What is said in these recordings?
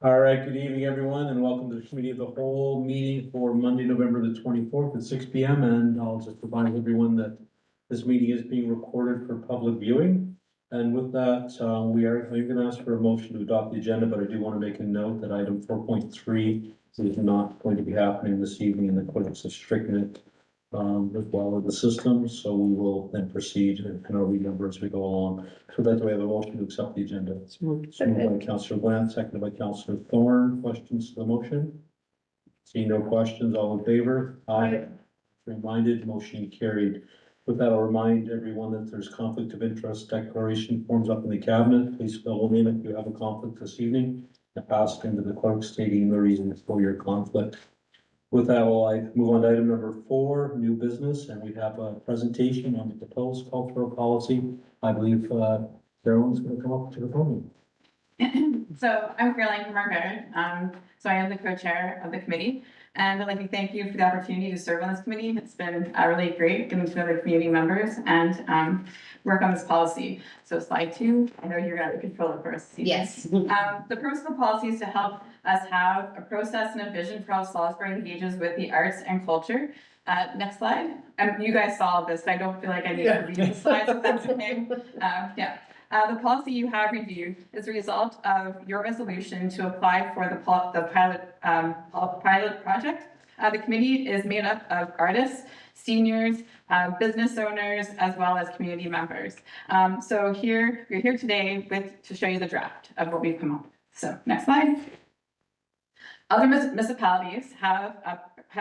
All right, good evening, everyone, and welcome to the Committee of the Whole meeting for Monday, November the 24th at 6 p.m. And I'll just remind everyone that this meeting is being recorded for public viewing. And with that, I'm going to ask for a motion to adopt the agenda, but I do want to make a note that item 4.3 is not going to be happening this evening, and the clerks have stricken it as well as the system. So we will then proceed and I'll renumber as we go along. So that we have a motion to accept the agenda. So moved by Councillor Bland, seconded by Councillor Thorne. Questions to the motion? Seeing no questions, all in favor? Aye. Reminded, motion carried. With that, I'll remind everyone that there's conflict of interest declaration forms up in the cabinet. Please fill them in if you have a conflict this evening and pass it into the clerk stating the reasons for your conflict. With that, I move on to item number 4, new business, and we have a presentation on the proposed cultural policy. I believe Carolyn's going to come up to the podium. So I'm Caroline Margaret. So I am the co-chair of the committee, and I'd like to thank you for the opportunity to serve on this committee. It's been really great getting to know the community members and work on this policy. So slide 2, I know you're going to control it for us. Yes. The purpose of the policy is to help us have a process and a vision for how Salisbury engages with the arts and culture. Next slide. You guys saw this. I don't feel like I need to read the slides, if that's okay. The policy you have reviewed is a result of your resolution to apply for the pilot project. The committee is made up of artists, seniors, business owners, as well as community members. So we're here today to show you the draft of what we've come up with. So next slide. Other municipalities have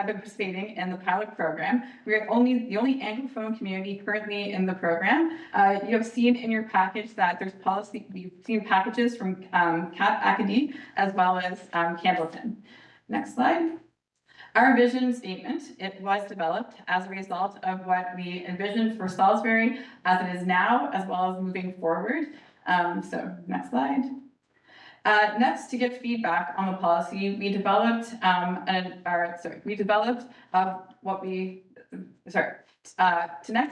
been participating in the pilot program. We are the only Anglophone community currently in the program. You have seen in your package that there's policy. You've seen packages from Cap Acadie as well as Campbellton. Next slide. Our vision statement, it was developed as a result of what we envisioned for Salisbury as it is now, as well as moving forward. So next slide. Next, to get feedback on the policy, we developed to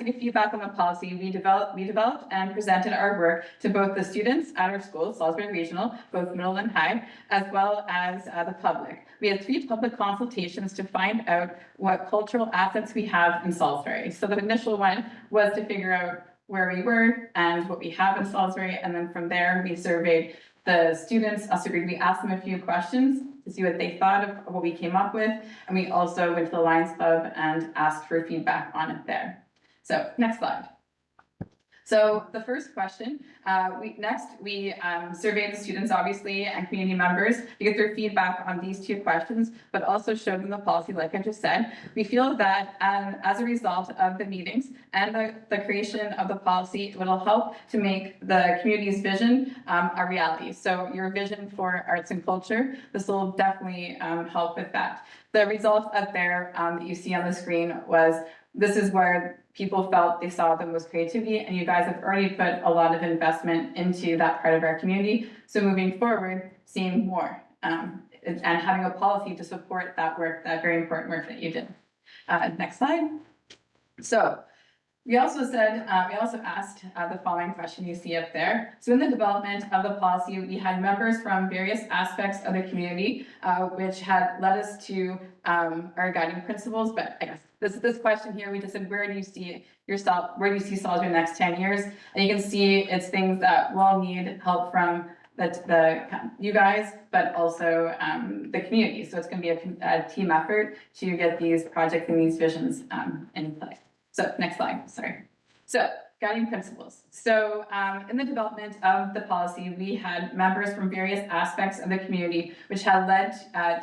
get feedback on the policy, we developed and presented our work to both the students at our school, Salisbury Regional, both middle and high, as well as the public. We had 3 public consultations to find out what cultural assets we have in Salisbury. So the initial one was to figure out where we were and what we have in Salisbury, and then from there we surveyed the students. We asked them a few questions to see what they thought of what we came up with, and we also went to the Lions Club and asked for feedback on it there. So next slide. So the first question, we surveyed the students, obviously, and community members to get their feedback on these 2 questions, but also showed them the policy, like I just said. We feel that as a result of the meetings and the creation of the policy, it will help to make the community's vision a reality. So your vision for arts and culture, this will definitely help with that. The result up there that you see on the screen this is where people felt they saw the most creativity, and you guys have already put a lot of investment into that part of our community. So moving forward, seeing more and having a policy to support that work, that very important work that you did. Next slide. So we also asked the following question you see up there. So in the development of the policy, we had members from various aspects of the community, which had led us to our guiding principles. But I guess this question here, we just said, where do you see yourself? Where do you see Salisbury in the next 10 years? And you can see it's things that will need help from you guys, but also the community. So it's going to be a team effort to get these projects and these visions in place. So next slide, sorry. So guiding principles. So in the development of the policy, we had members from various aspects of the community, which had led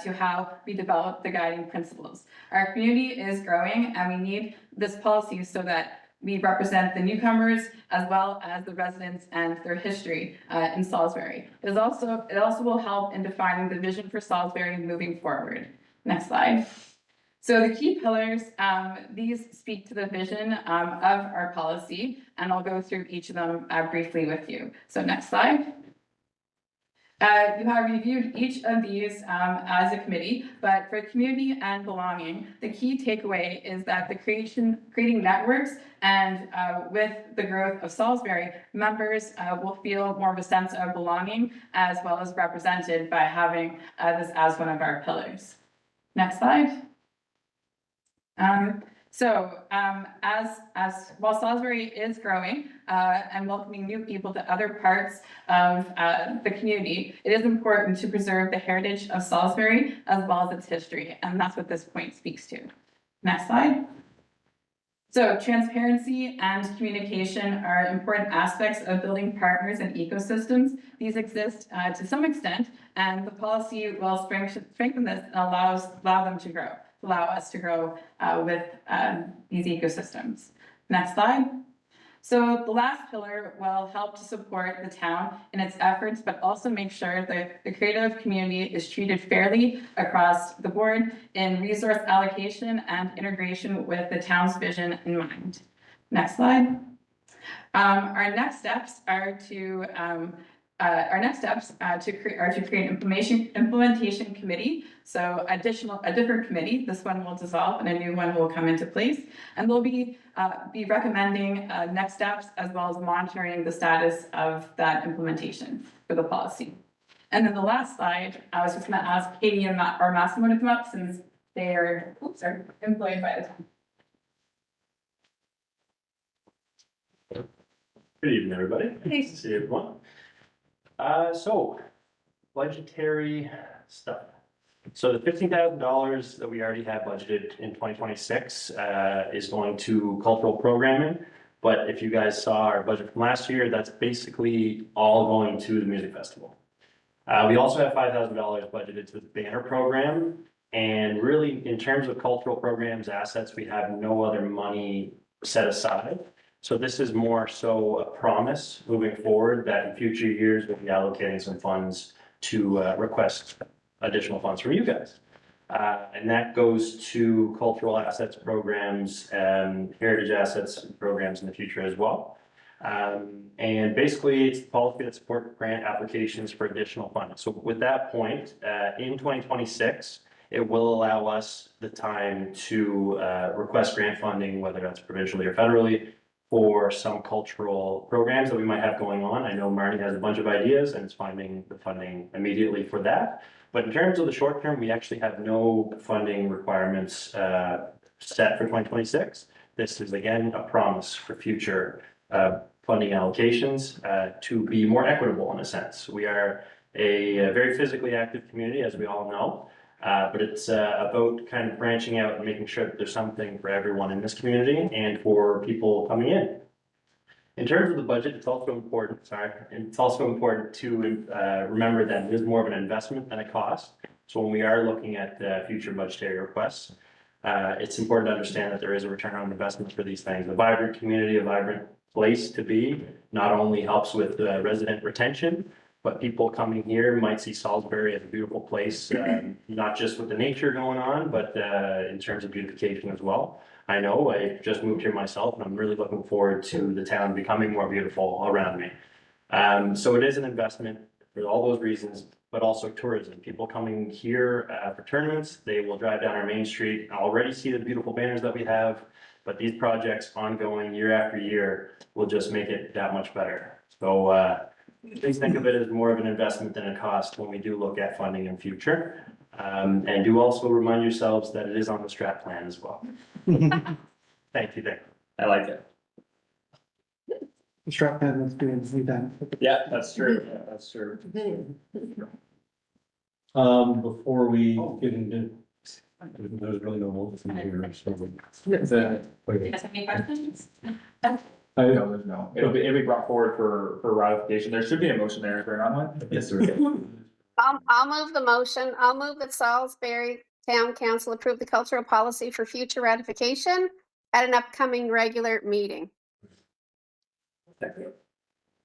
to how we developed the guiding principles. Our community is growing, and we need this policy so that we represent the newcomers as well as the residents and their history in Salisbury. It also will help in defining the vision for Salisbury moving forward. Next slide. So the key pillars, these speak to the vision of our policy, and I'll go through each of them briefly with you. So next slide. You have reviewed each of these as a committee, but for community and belonging, the key takeaway is that creating networks and with the growth of Salisbury, members will feel more of a sense of belonging as well as represented by having this as one of our pillars. Next slide. As while Salisbury is growing and welcoming new people to other parts of the community, it is important to preserve the heritage of Salisbury as well as its history, and that's what this point speaks to. Next slide. So transparency and communication are important aspects of building partners and ecosystems. These exist to some extent, and the policy will strengthen this and allow them to grow. Allow us to grow with these ecosystems. Next slide. So the last pillar will help to support the town in its efforts, but also make sure that the creative community is treated fairly across the board in resource allocation and integration with the town's vision in mind. Next slide. Our next steps are to create an implementation committee. So a different committee. This one will dissolve and a new one will come into place. And we'll be recommending next steps as well as monitoring the status of that implementation for the policy. And then the last slide, I was just going to ask Katie or Massimo to come up since they are employed by the town. Good evening, everybody. Nice to see everyone. So budgetary stuff. So the $15,000 that we already have budgeted in 2026 is going to cultural programming. But if you guys saw our budget from last year, that's basically all going to the music festival. We also have $5,000 budgeted to the banner program. And really, in terms of cultural programs, assets, we have no other money set aside. So this is more so a promise moving forward that in future years, we'll be allocating some funds to request additional funds from you guys. And that goes to cultural assets programs and heritage assets programs in the future as well. And basically, it's the policy that supports grant applications for additional funds. So with that point, in 2026, it will allow us the time to request grant funding, whether that's provincially or federally, for some cultural programs that we might have going on. I know Marnie has a bunch of ideas and is finding the funding immediately for that. But in terms of the short term, we actually have no funding requirements set for 2026. This is again a promise for future funding allocations to be more equitable in a sense. We are a very physically active community, as we all know. But it's about kind of branching out and making sure that there's something for everyone in this community and for people coming in. In terms of the budget, it's also important, to remember that it is more of an investment than a cost. So when we are looking at future budgetary requests, it's important to understand that there is a return on investment for these things. A vibrant community, a vibrant place to be, not only helps with resident retention, but people coming here might see Salisbury as a beautiful place, not just with the nature going on, but in terms of beautification as well. I know I just moved here myself and I'm really looking forward to the town becoming more beautiful around me. So it is an investment for all those reasons, but also tourism. People coming here for tournaments, they will drive down our main street and already see the beautiful banners that we have. But these projects ongoing year after year will just make it that much better. So please think of it as more of an investment than a cost when we do look at funding in future. And do also remind yourselves that it is on the strat plan as well. Thank you, Dick. I like it. The strat plan was being redone. Yeah, that's true. Yeah, that's true. Before we get into, there's really no motion here. So Do you guys have any questions? No. It'll be brought forward for ratification. There should be a motion there. Is there not one? Yes, sir. I'll move the motion. I'll move that Salisbury Town Council approve the cultural policy for future ratification at an upcoming regular meeting.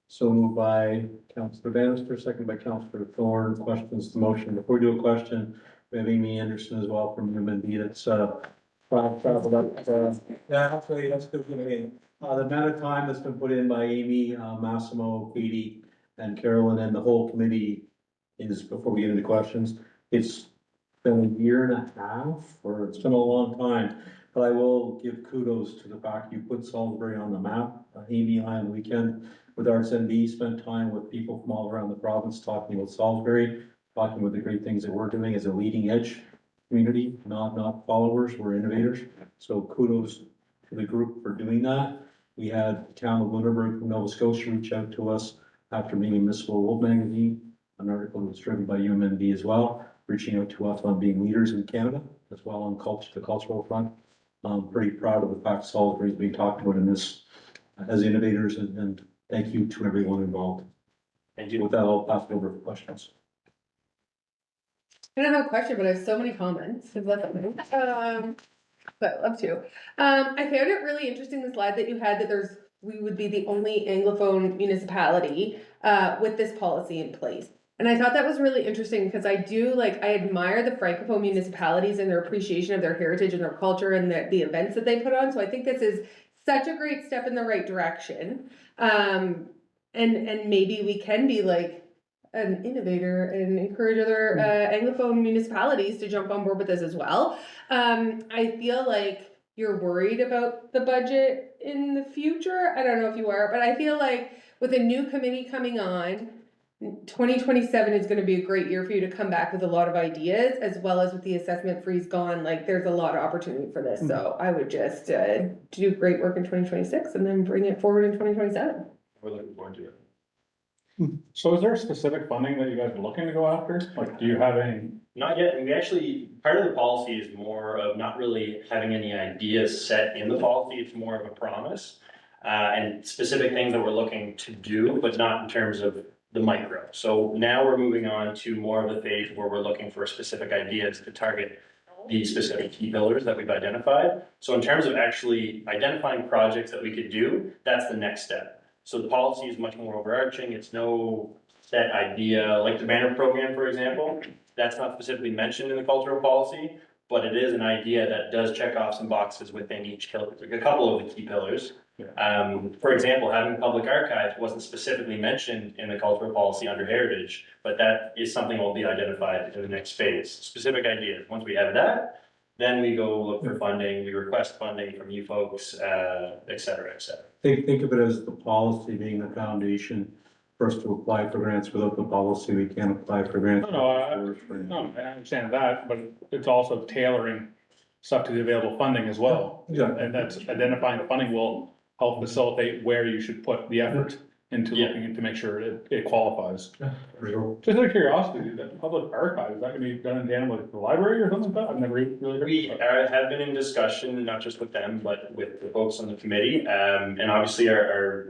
So moved by Councillor Bannister, second by Councillor Thorne. Questions to the motion. Before we do a question, we have Amy Anderson as well from UMND that's traveled up. Yeah, actually, that's good. The amount of time that's been put in by Amy, Massimo, Katie, and Carolyn, and the whole committee is, before we get into questions, it's been a year and a half, or it's been a long time. But I will give kudos to the fact you put Salisbury on the map. Amy and I on the weekend with Arts NB spent time with people from all around the province talking about Salisbury, talking about the great things that we're doing as a leading edge community, not followers, we're innovators. So kudos to the group for doing that. We had the town of Lunenburg from Nova Scotia reach out to us after being in Municipal World magazine, an article that was driven by UMNB as well, reaching out to us on being leaders in Canada as well on the cultural front. I'm pretty proud of the fact Salisbury is being talked about in this as innovators, and thank you to everyone involved. Thank you. With that, I'll pass it over for questions. I don't have a question, but I have so many comments. I've left them. But I'd love to. I found it really interesting, the slide that you had, that we would be the only Anglophone municipality with this policy in place. And I thought that was really interesting because I admire the Francophone municipalities and their appreciation of their heritage and their culture and the events that they put on. So I think this is such a great step in the right direction. And maybe we can be like an innovator and encourage other Anglophone municipalities to jump on board with this as well. I feel like you're worried about the budget in the future. I don't know if you are, but I feel like with a new committee coming on, 2027 is going to be a great year for you to come back with a lot of ideas, as well as with the assessment freeze gone. Like, there's a lot of opportunity for this. So I would just do great work in 2026 and then bring it forward in 2027. We're looking forward to it. So is there specific funding that you guys are looking to go after? Like, do you have any? Not yet, and we actually, part of the policy is more of not really having any ideas set in the policy, it's more of a promise. And specific things that we're looking to do, but not in terms of the micro. So now we're moving on to more of the phase where we're looking for specific ideas to target the specific key pillars that we've identified. So in terms of actually identifying projects that we could do, that's the next step. So the policy is much more overarching, it's no set idea, like the banner program, for example, that's not specifically mentioned in the cultural policy, but it is an idea that does check off some boxes within each pillar, like a couple of the key pillars. For example, having public archives wasn't specifically mentioned in the cultural policy under heritage, but that is something that will be identified in the next phase. Specific ideas. Once we have that, then we go look for funding, we request funding from you folks, et cetera, et cetera. Think of it as the policy being the foundation for us to apply for grants. Without the policy, we can't apply for grants. No, I understand that, but it's also tailoring stuff to the available funding as well. Exactly. And that's identifying the funding will help facilitate where you should put the effort into looking into make sure it qualifies. Just out of curiosity, the public archive, is that gonna be done in tandem with the library or something like that? I've never really heard. We have been in discussion, not just with them, but with the folks on the committee. And obviously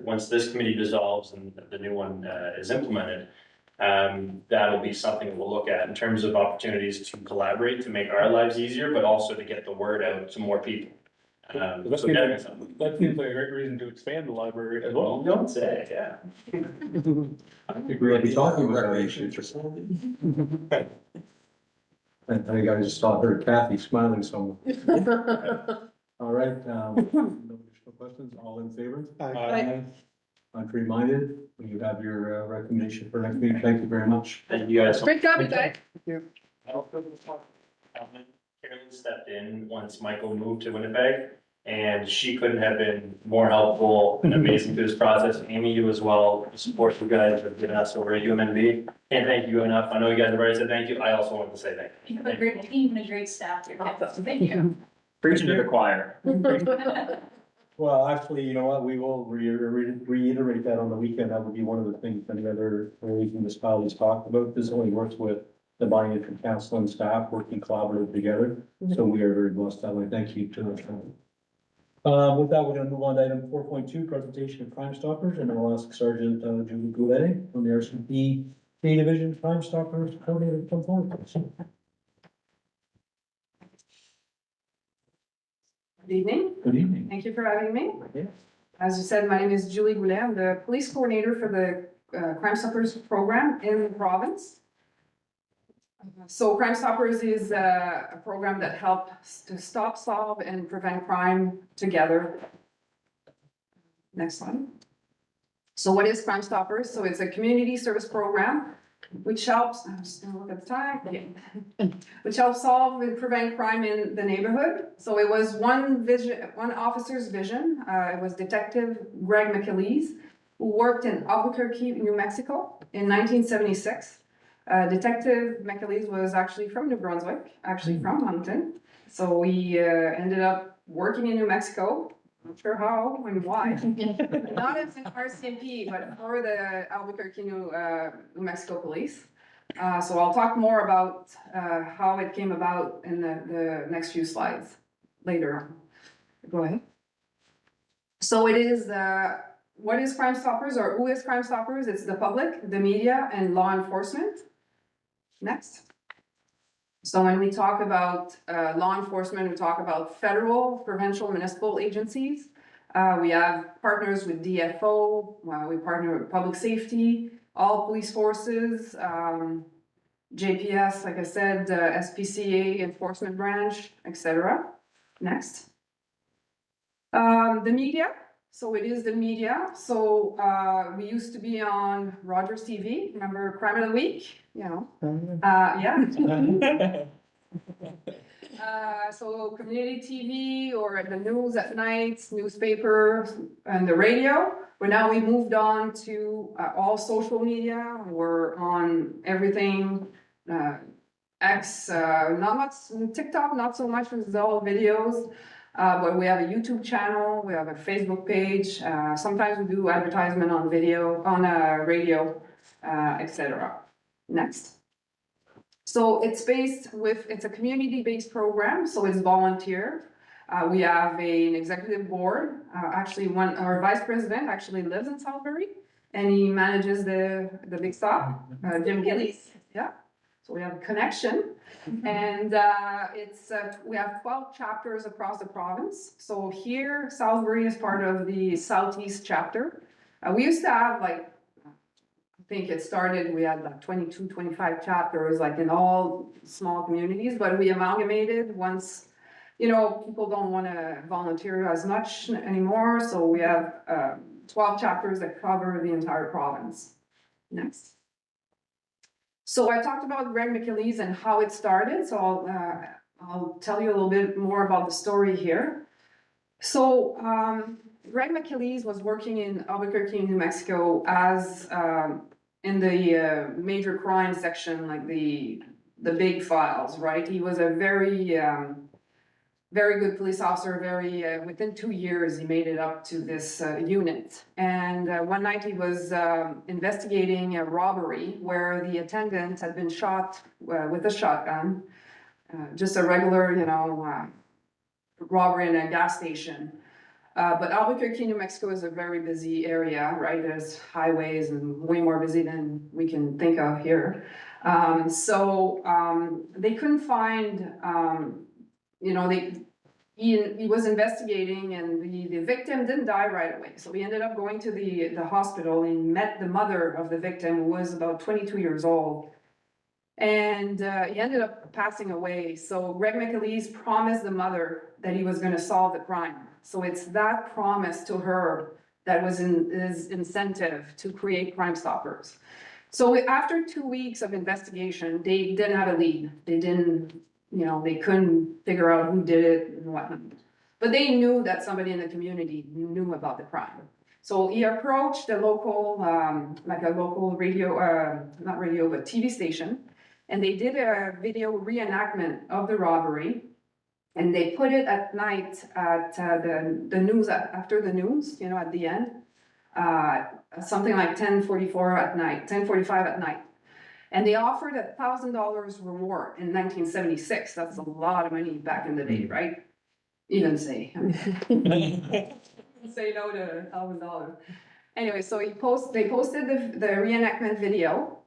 once this committee dissolves and the new one is implemented, that'll be something we'll look at in terms of opportunities to collaborate, to make our lives easier, but also to get the word out to more people. That So seems that like- is something. That seems like a great reason to expand the library as well. Don't say, yeah. I think we're gonna be talking about recreation. And I just saw her, Kathy, smiling somewhere. All right, no additional questions, all in favor? Aye. Contrary-minded, you have your recommendation for next meeting, thank you very much. Thank you guys. Great job, you guys. Carolyn stepped in once Michael moved to Winnipeg, and she couldn't have been more helpful and amazing through this process. Amy, you as well, the support you guys have given us over at UMNB. Can't thank you enough. I know you guys have already said thank you. I also wanted to say thank you. You have a great team and a great staff here. Awesome. Thank you. Preaching to the choir. Well, actually, you know what, we will reiterate that on the weekend, that would be one of the things many other municipalities talked about. This only works with the buy-in from council and staff working collaboratively together, so we are very blessed that way, thank you to us. With that, we're gonna move on to item 4.2, presentation of Crime Stoppers, and I'll ask Sergeant Julie Goulet from the RCMP A Division Crime Stoppers Coordinator to come forward, please. Good evening. Good evening. Thank you for having me. Yeah. As you said, my name is Julie Goulet. I'm the police coordinator for the Crime Stoppers program in the province. So Crime Stoppers is a program that helps to stop, solve, and prevent crime together. Next slide. So what is Crime Stoppers? So it's a community service program which helps, I'm just gonna look at the time, yeah. Which helps solve and prevent crime in the neighborhood. So it was one officer's vision. It was Detective Greg McAleese, who worked in Albuquerque, New Mexico in 1976. Detective McAleese was actually from New Brunswick, actually from Moncton. So we ended up working in New Mexico. Not sure how and why. Not as an RCMP, but for the Albuquerque, New Mexico Police. So I'll talk more about how it came about in the next few slides later on. Go ahead. So it is, what is Crime Stoppers, or who is Crime Stoppers? It's the public, the media, and law enforcement. Next. So when we talk about law enforcement, we talk about federal, provincial, municipal agencies. We have partners with DFO, we partner with public safety, all police forces, JPS, like I said, SPCA, enforcement branch, etc. Next. The media. So it is the media. So we used to be on Rogers TV. Remember Crime of the Week? You know. Yeah. So community TV or the news at night, newspaper, and the radio. But now we moved on to all social media. We're on everything. X, not much TikTok, not so much. It's all videos. But we have a YouTube channel. We have a Facebook page. Sometimes we do advertisement on video, on radio, etc. Next. So it's a community-based program, so it's volunteer. We have an executive board. Actually, our vice president actually lives in Salisbury, and he manages the big stop, Jim Gillies. Yeah. So we have a connection, and we have 12 chapters across the province. So here, Salisbury is part of the Southeast chapter. We used to have I think it started, we had like 22, 25 chapters, like in all small communities, but we amalgamated once, people don't want to volunteer as much anymore. So we have 12 chapters that cover the entire province. Next. So I talked about Greg McAleese and how it started. So I'll tell you a little bit more about the story here. So Greg McAleese was working in Albuquerque, New Mexico as in the major crime section, like the big files, right? He was a very good police officer, within 2 years, he made it up to this unit. And one night he was investigating a robbery where the attendant had been shot with a shotgun. Just a regular, robbery in a gas station. But Albuquerque, New Mexico is a very busy area, right? There's highways and way more busy than we can think of here. So they couldn't find, he was investigating, and the victim didn't die right away. So he ended up going to the hospital and met the mother of the victim, who was about 22 years old. And he ended up passing away. So Greg McAleese promised the mother that he was going to solve the crime. So it's that promise to her that was his incentive to create Crime Stoppers. So after 2 weeks of investigation, they didn't have a lead. They didn't, they couldn't figure out who did it and whatnot. But they knew that somebody in the community knew about the crime. So he approached a local, radio, not radio, but TV station. And they did a video reenactment of the robbery. And they put it at night at the news, after the news, at the end. Something like 10:45 at night. And they offered $1,000 reward in 1976. That's a lot of money back in the day, right? Even say. Say no to $1,000. Anyway, so they posted the reenactment video.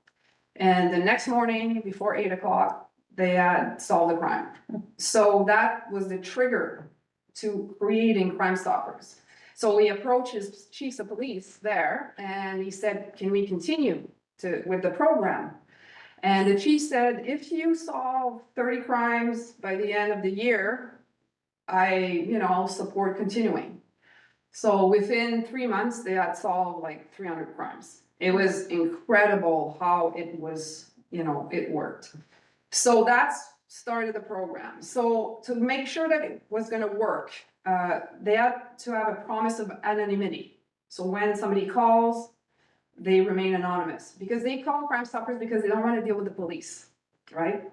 And the next morning, before 8 o'clock, they had solved the crime. So that was the trigger to creating Crime Stoppers. So we approached his chiefs of police there, and he said, "Can we continue with the program?" And the chief said, "If you solve 30 crimes by the end of the year, I'll support continuing." So within 3 months, they had solved like 300 crimes. It was incredible how it was, it worked. So that's started the program. So to make sure that it was gonna work, they had to have a promise of anonymity. So when somebody calls, they remain anonymous because they call Crime Stoppers because they don't want to deal with the police, right?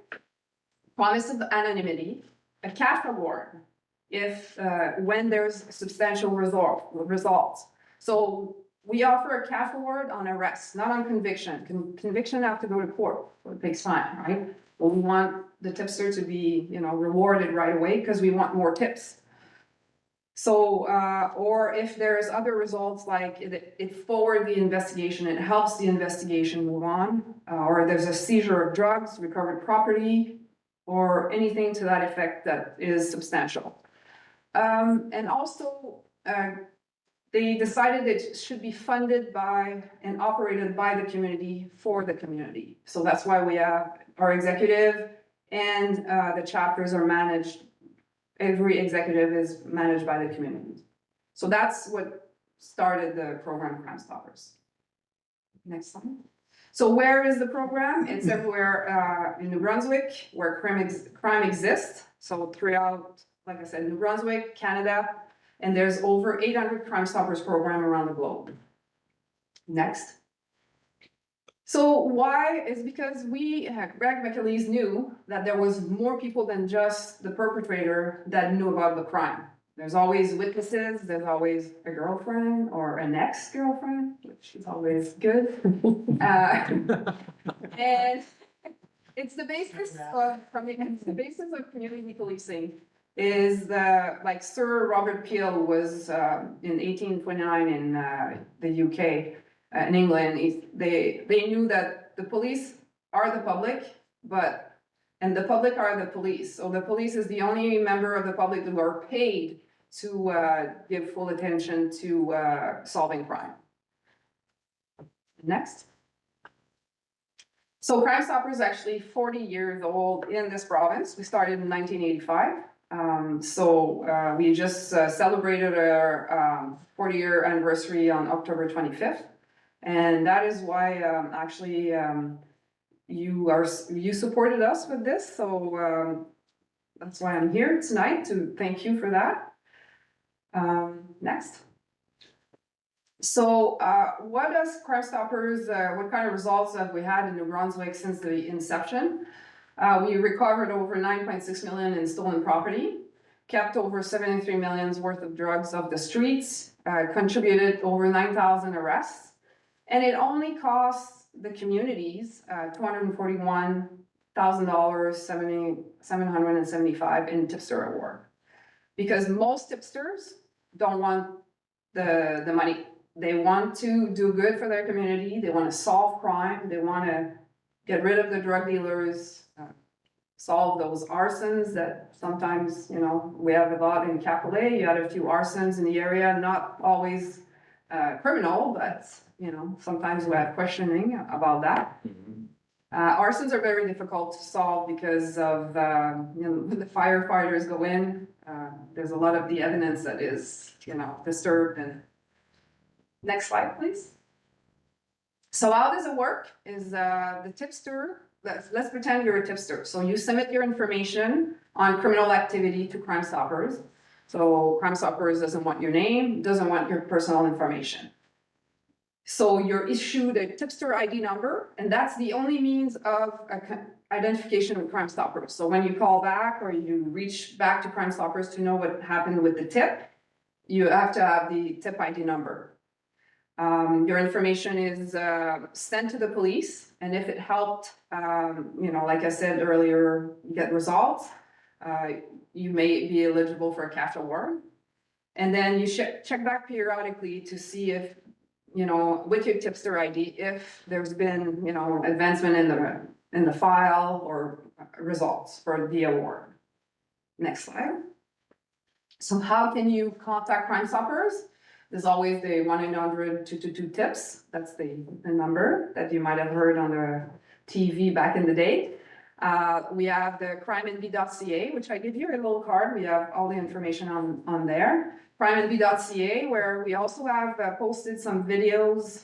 Promise of anonymity, a cash reward if when there's substantial results. So we offer a cash reward on arrest, not on conviction. Conviction have to go to court, so it takes time, right? But we want the tipster to be, rewarded right away because we want more tips. So, or if there's other results, like it forward the investigation, it helps the investigation move on, or there's a seizure of drugs, recovered property, or anything to that effect that is substantial. And also, they decided it should be funded by and operated by the community for the community. So that's why we have our executive and the chapters are managed. Every executive is managed by the community. So that's what started the program Crime Stoppers. Next slide. So where is the program? It's everywhere in New Brunswick where crime exists. So throughout, like I said, New Brunswick, Canada, and there's over 800 Crime Stoppers program around the globe. Next. So why is because Greg McAleese knew that there was more people than just the perpetrator that knew about the crime. There's always witnesses, there's always a girlfriend or an ex-girlfriend, which is always good. And it's the basis of community policing is like Sir Robert Peel was in 1829 in the UK. In England, they knew that the police are the public, and the public are the police. So the police is the only member of the public who are paid to give full attention to solving crime. Next. So Crime Stoppers is actually 40 years old in this province. We started in 1985. We just celebrated our 40-year anniversary on October 25th. And that is why you supported us with this, so that's why I'm here tonight to thank you for that. Next. So what does Crime Stoppers, what kind of results have we had in New Brunswick since the inception? We recovered over 9.6 million in stolen property, kept over 73 million's worth of drugs off the streets, contributed over 9,000 arrests. And it only costs the communities $241,000, $775 in tipster award. Because most tipsters don't want the money. They want to do good for their community. They want to solve crime. They want to get rid of the drug dealers, solve those arsons that sometimes, we have a lot in Capelé. You had a few arsons in the area, not always criminal, but sometimes we have questioning about that. Arsons are very difficult to solve because of when the firefighters go in, there's a lot of the evidence that is disturbed. And next slide, please. So how does it work? Is the tipster? Let's pretend you're a tipster. So you submit your information on criminal activity to Crime Stoppers. So Crime Stoppers doesn't want your name, doesn't want your personal information. So you're issued a tipster ID number, and that's the only means of identification with Crime Stoppers. So when you call back or you reach back to Crime Stoppers to know what happened with the tip, you have to have the tip ID number. Your information is sent to the police, and if it helped, like I said earlier, get results, you may be eligible for a cash award. And then you check back periodically to see if, with your tipster ID, if there's been, advancement in the file or results for the award. Next slide. So how can you contact Crime Stoppers? There's always the 1-800-222-TIPS. That's the number that you might have heard on the TV back in the day. We have the crimeandb.ca, which I give you a little card. We have all the information on there. crimeandb.ca, where we also have posted some videos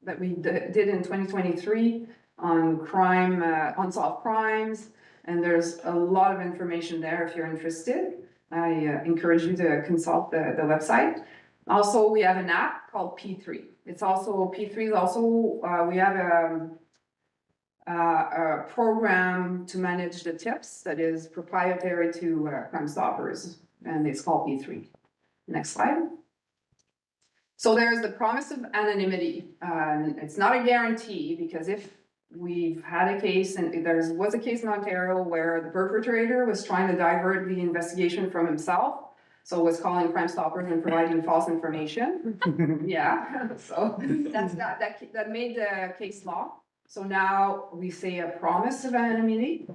that we did in 2023 on crime, unsolved crimes. And there's a lot of information there if you're interested. I encourage you to consult the website. Also, we have an app called P3. It's also, P3 is also, we have a program to manage the tips that is proprietary to Crime Stoppers, and it's called P3. Next slide. So there's the promise of anonymity. It's not a guarantee, because if we've had a case, and there was a case in Ontario where the perpetrator was trying to divert the investigation from himself, so was calling Crime Stoppers and providing false information. Yeah, so that's not, that made the case law. So now we say a promise of anonymity.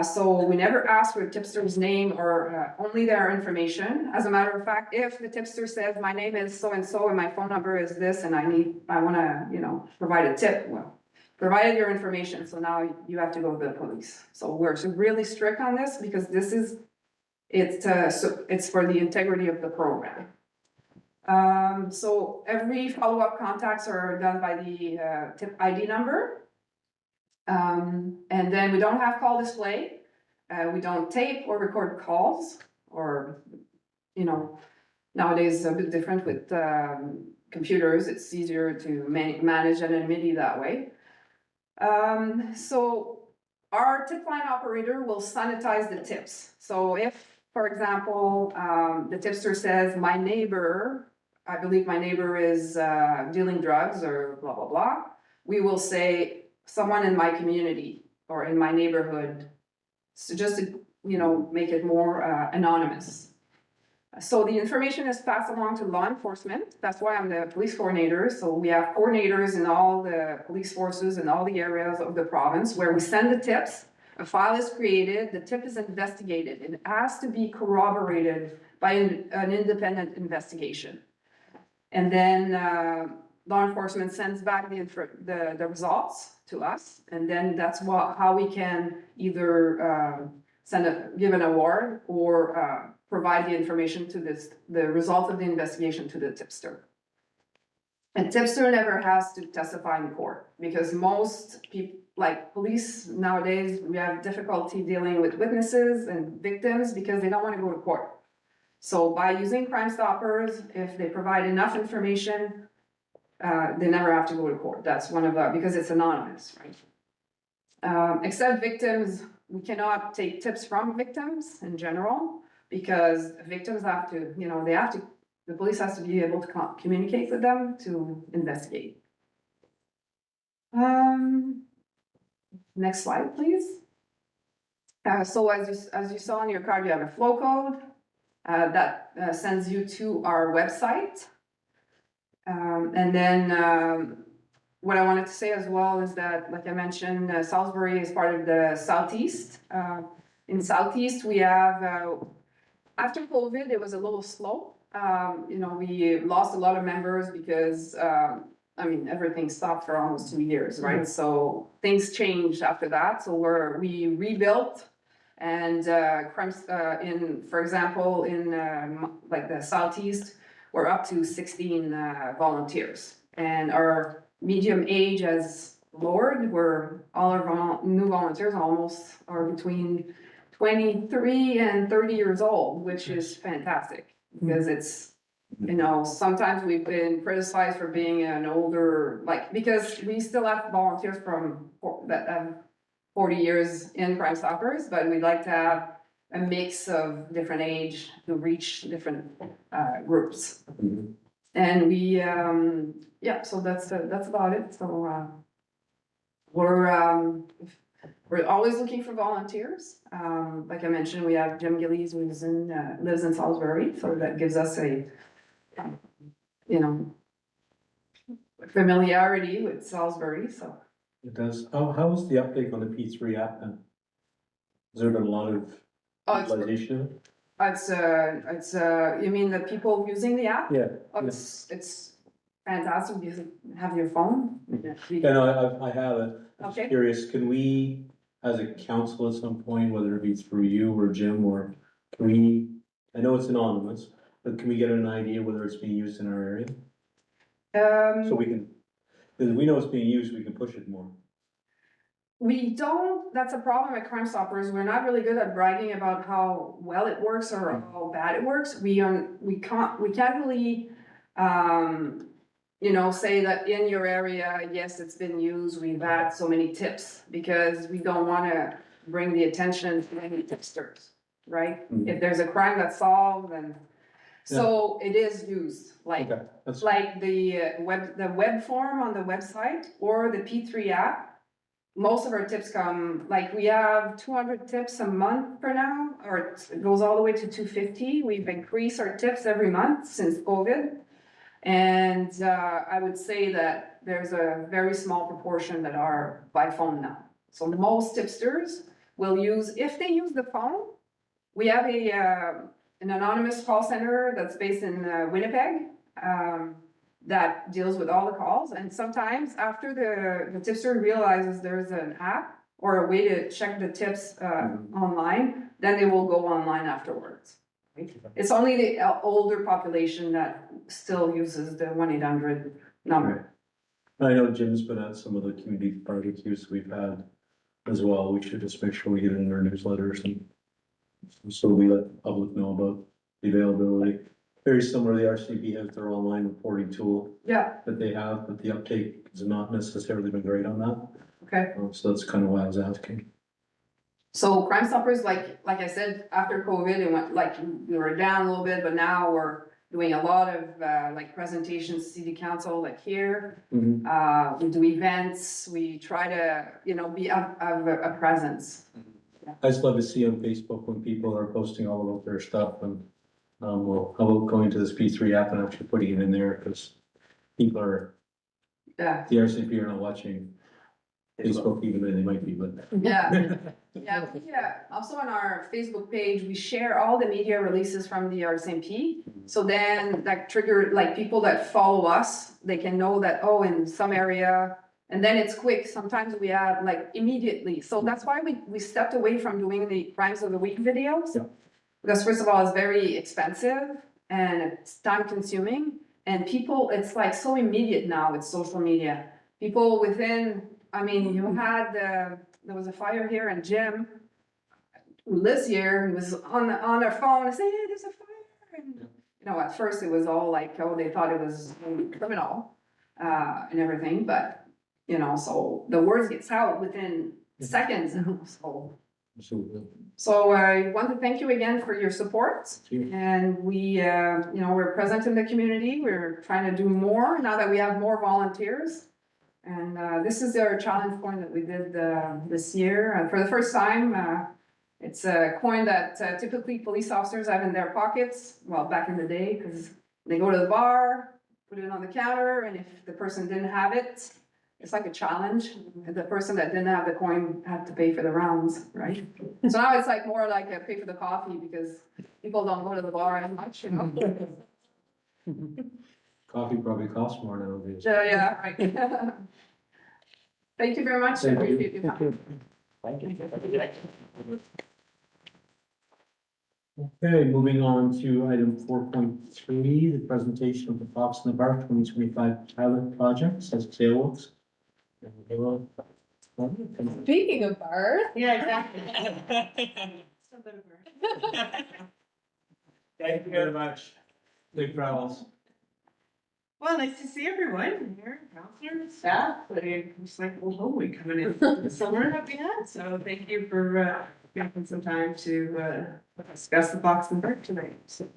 So we never ask for the tipster's name or only their information. As a matter of fact, if the tipster says, my name is so-and-so and my phone number is this, and I wanna, provide a tip, well, provided your information, so now you have to go to the police. So we're really strict on this, because it's for the integrity of the program. So every follow-up contacts are done by the tip ID number. And then we don't have call display. We don't tape or record calls, or, nowadays a bit different with computers. It's easier to manage anonymity that way. So our tip line operator will sanitize the tips. So if, for example, the tipster says, my neighbor, I believe my neighbor is dealing drugs or blah, blah, blah, we will say, someone in my community or in my neighborhood. So just to, make it more anonymous. So the information is passed along to law enforcement. That's why I'm the police coordinator. So we have coordinators in all the police forces in all the areas of the province where we send the tips. A file is created, the tip is investigated. It has to be corroborated by an independent investigation. And then law enforcement sends back the results to us, and then that's how we can either give an award or provide the information to the result of the investigation to the tipster. And tipster never has to testify in court, because most people, like police nowadays, we have difficulty dealing with witnesses and victims because they don't want to go to court. So by using Crime Stoppers, if they provide enough information, they never have to go to court. That's one of the, because it's anonymous, right? Except victims, we cannot take tips from victims in general, because victims have to, the police has to be able to communicate with them to investigate. Next slide, please. So as you saw in your card, you have a flow code that sends you to our website. And then what I wanted to say as well is that, like I mentioned, Salisbury is part of the Southeast. In Southeast, we have, after COVID, it was a little slow. We lost a lot of members because, everything stopped for almost 2 years, right? Mm-hmm. So things changed after that. So we rebuilt, and for example, in like the Southeast, we're up to 16 volunteers, and our medium age has lowered. All our new volunteers almost are between 23 and 30 years old, which is fantastic, because it's, sometimes we've been criticized for being an older, because we still have volunteers that have 40 years in Crime Stoppers, but we'd like to have a mix of different age to reach different groups. Mm-hmm. And we, so that's about it. So we're always looking for volunteers. Like I mentioned, we have Jim Gillies, who lives in Salisbury, so that gives us a, familiarity with Salisbury. So it does. How is the uptake on the P3 app then? Has there been a lot of utilization? It's you mean the people using the app? Yeah. It's fantastic. You have your phone. Yeah, no, I have it. I'm Okay. just curious, can we, as a council at some point, whether it be through you or Jim, or can we, I know it's anonymous, but can we get an idea whether it's being used in our area? So we can, Because we know it's being used, we can push it more. We don't, that's a problem at Crime Stoppers, we're not really good at bragging about how well it works or how bad it works. We can't really, you know, say that in your area, yes, it's been used, we've had so many tips, because we don't wanna bring the attention to any tipsters, right? Mhm. If there's a crime that's solved, then, so it is used, like, Okay, that's, like the web form on the website or the P3 app. Most of our tips come, like, we have 200 tips a month for now, or it goes all the way to 250. We've increased our tips every month since COVID. And I would say that there's a very small proportion that are by phone now. So most tipsters will use, if they use the phone, we have an anonymous call center that's based in Winnipeg. That deals with all the calls, and sometimes after the tipster realizes there's an app or a way to check the tips online, then they will go online afterwards. It's only the older population that still uses the 1-800 number. I know Jim's been at some of the community barbecues we've had as well. We should just make sure we get it in our newsletters and so we let the public know about the availability. Very similar, the RCB has their online reporting tool Yeah, that they have, but the uptake has not necessarily been great on that. okay. So that's kind of why I was asking. So Crime Stoppers, like I said, after COVID, it went, like, we were down a little bit, but now we're doing a lot of like presentations to city council, like here. We do events, we try to, you know, have a presence. I just love to see on Facebook when people are posting all about their stuff and well, how about going to this P3 app and actually putting it in there because people are, Yeah, the RCP are not watching Facebook even though they might be, but. yeah. Yeah, also on our Facebook page, we share all the media releases from the RCMP. So then that trigger, like, people that follow us, they can know that, oh, in some area, and then it's quick. Sometimes we have like immediately. So that's why we stepped away from doing the Crimes of the Week videos. Yeah. Because first of all, it's very expensive and it's time consuming. And people, it's like so immediate now with social media. People within, I mean, you had there was a fire here, and Jim, who lives here, he was on their phone and said, "Hey, there's a fire." And you know, at first it was all like, oh, they thought it was criminal and everything, but you know, so the words gets out within seconds now. So I want to thank you again for your support. And we, you know, we're present in the community. We're trying to do more now that we have more volunteers. And this is our challenge coin that we did this year. And for the first time, it's a coin that typically police officers have in their pockets. Well, back in the day, because they go to the bar, put it on the counter, and if the person didn't have it, it's like a challenge. And the person that didn't have the coin had to pay for the rounds, right? So now it's like more like a pay for the coffee because people don't go to the bar as much, you know? Coffee probably costs more nowadays. Yeah, right. Thank you very much. Thank you. Appreciate your time. Thank you. Okay, moving on to item 4.3, the presentation of the Fox in the Park 2025 pilot project, says Tailwoods. Speaking of bars. Yeah, exactly. Thank you very much. Big travels. Well, nice to see everyone here, counselors, staff, it's like old home week coming in the summer that we had, so thank you for making some time to discuss the Fox and Park tonight. So,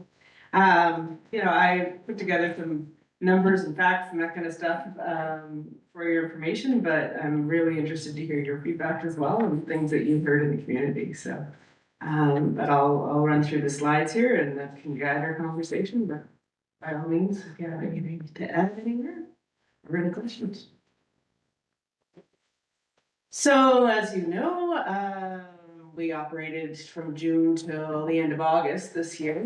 you know, I put together some numbers and facts and that kind of stuff for your information, but I'm really interested to hear your feedback as well and things that you've heard in the community. So, but I'll run through the slides here and that can guide our conversation. But by all means, if you have anything to add anywhere or any questions. So, as you know, we operated from June till the end of August this year.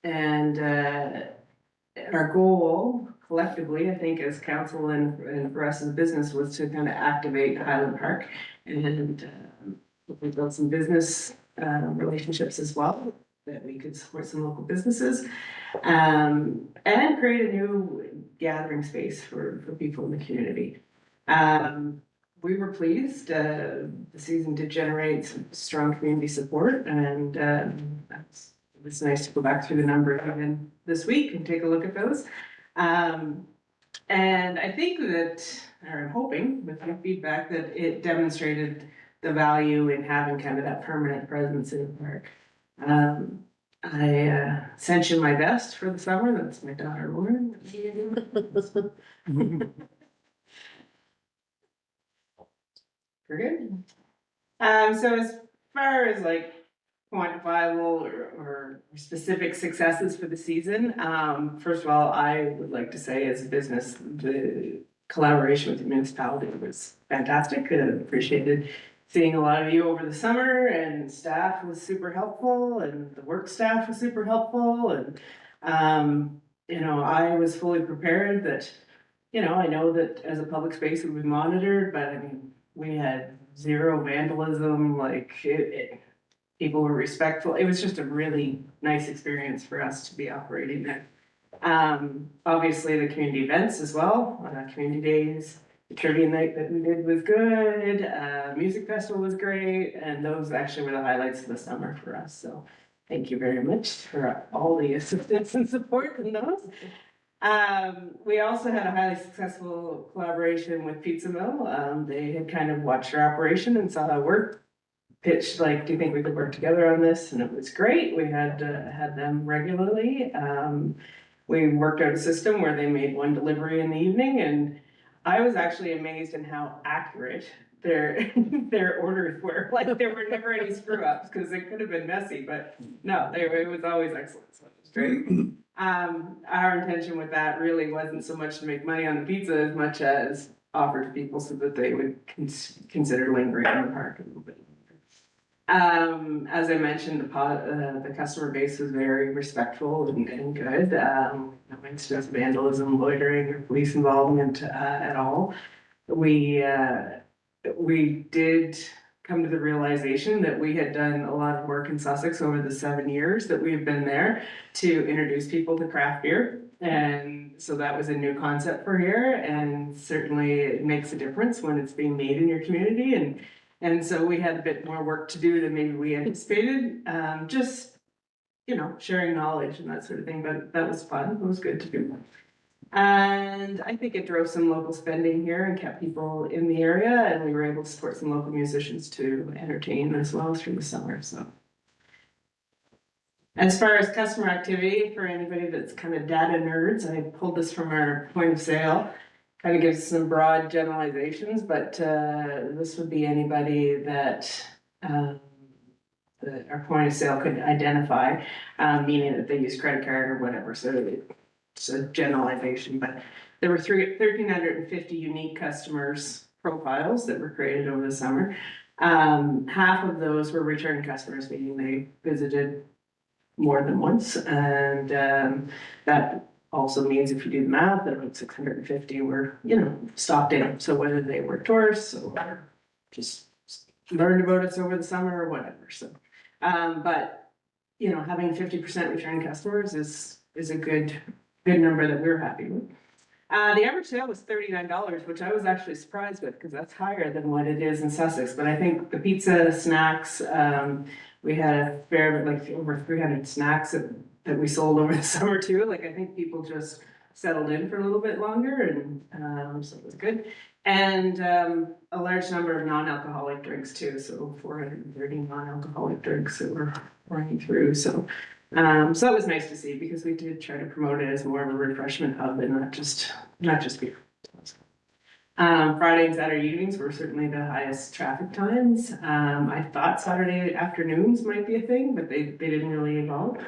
And our goal collectively, I think, as council and for us as business was to kind of activate Highland Park and we built some business relationships as well, that we could support some local businesses and create a new gathering space for people in the community. We were pleased, the season did generate some strong community support, and it was nice to go back through the numbers again this week and take a look at those. And I think that, or I'm hoping with the feedback, that it demonstrated the value in having kind of that permanent presence in the park. I sent you my best for the summer. That's my daughter Lauren. We're good. So as far as like quantifiable or specific successes for the season, first of all, I would like to say as a business, the collaboration with the municipality was fantastic. I appreciated seeing a lot of you over the summer, and staff was super helpful, and the work staff was super helpful, and you know, I was fully prepared that, you know, I know that as a public space it would be monitored, but I mean, we had zero vandalism, like people were respectful. It was just a really nice experience for us to be operating there. Obviously the community events as well, community days, the trivia night that we did was good, music festival was great, and those actually were the highlights of the summer for us. So thank you very much for all the assistance and support in those. We also had a highly successful collaboration with Pizza Mill. They had kind of watched our operation and saw how it worked, pitched like, do you think we could work together on this? And it was great. We had them regularly. We worked out a system where they made one delivery in the evening, and I was actually amazed in how accurate their orders were. Like there were never any screw ups because it could have been messy, but no, it was always excellent. So it was great. Our intention with that really wasn't so much to make money on the pizza as much as offer to people so that they would consider lingering in the park a little bit. As I mentioned, the customer base was very respectful and good. No incidents of vandalism, loitering, or police involvement at all. We did come to the realization that we had done a lot of work in Sussex over the 7 years that we've been there to introduce people to craft beer. And so that was a new concept for here, and certainly it makes a difference when it's being made in your community. And so we had a bit more work to do than maybe we anticipated, just, you know, sharing knowledge and that sort of thing, but that was fun. It was good to do. And I think it drove some local spending here and kept people in the area, and we were able to support some local musicians to entertain as well through the summer. So as far as customer activity, for anybody that's kind of data nerds, I pulled this from our point of sale. Kind of gives some broad generalizations, but this would be anybody that our point of sale could identify, meaning that they use credit card or whatever. So it's a generalization, but there were 1,350 unique customers profiles that were created over the summer. Half of those were return customers, meaning they visited more than once, and that also means if you do the math, that about 650 were, you know, stopped in. So whether they were tourists or just learned about us over the summer or whatever. So, but you know, having 50% return customers is a good number that we're happy with. The average sale was $39, which I was actually surprised with because that's higher than what it is in Sussex. But I think the pizza, snacks, we had a fair, like over 300 snacks that we sold over the summer too. Like I think people just settled in for a little bit longer, and so it was good. And a large number of non-alcoholic drinks too. So 430 non-alcoholic drinks that were running through. So that was nice to see because we did try to promote it as more of a refreshment hub and not just beer. Friday and Saturday evenings were certainly the highest traffic times. I thought Saturday afternoons might be a thing, but they didn't really evolve.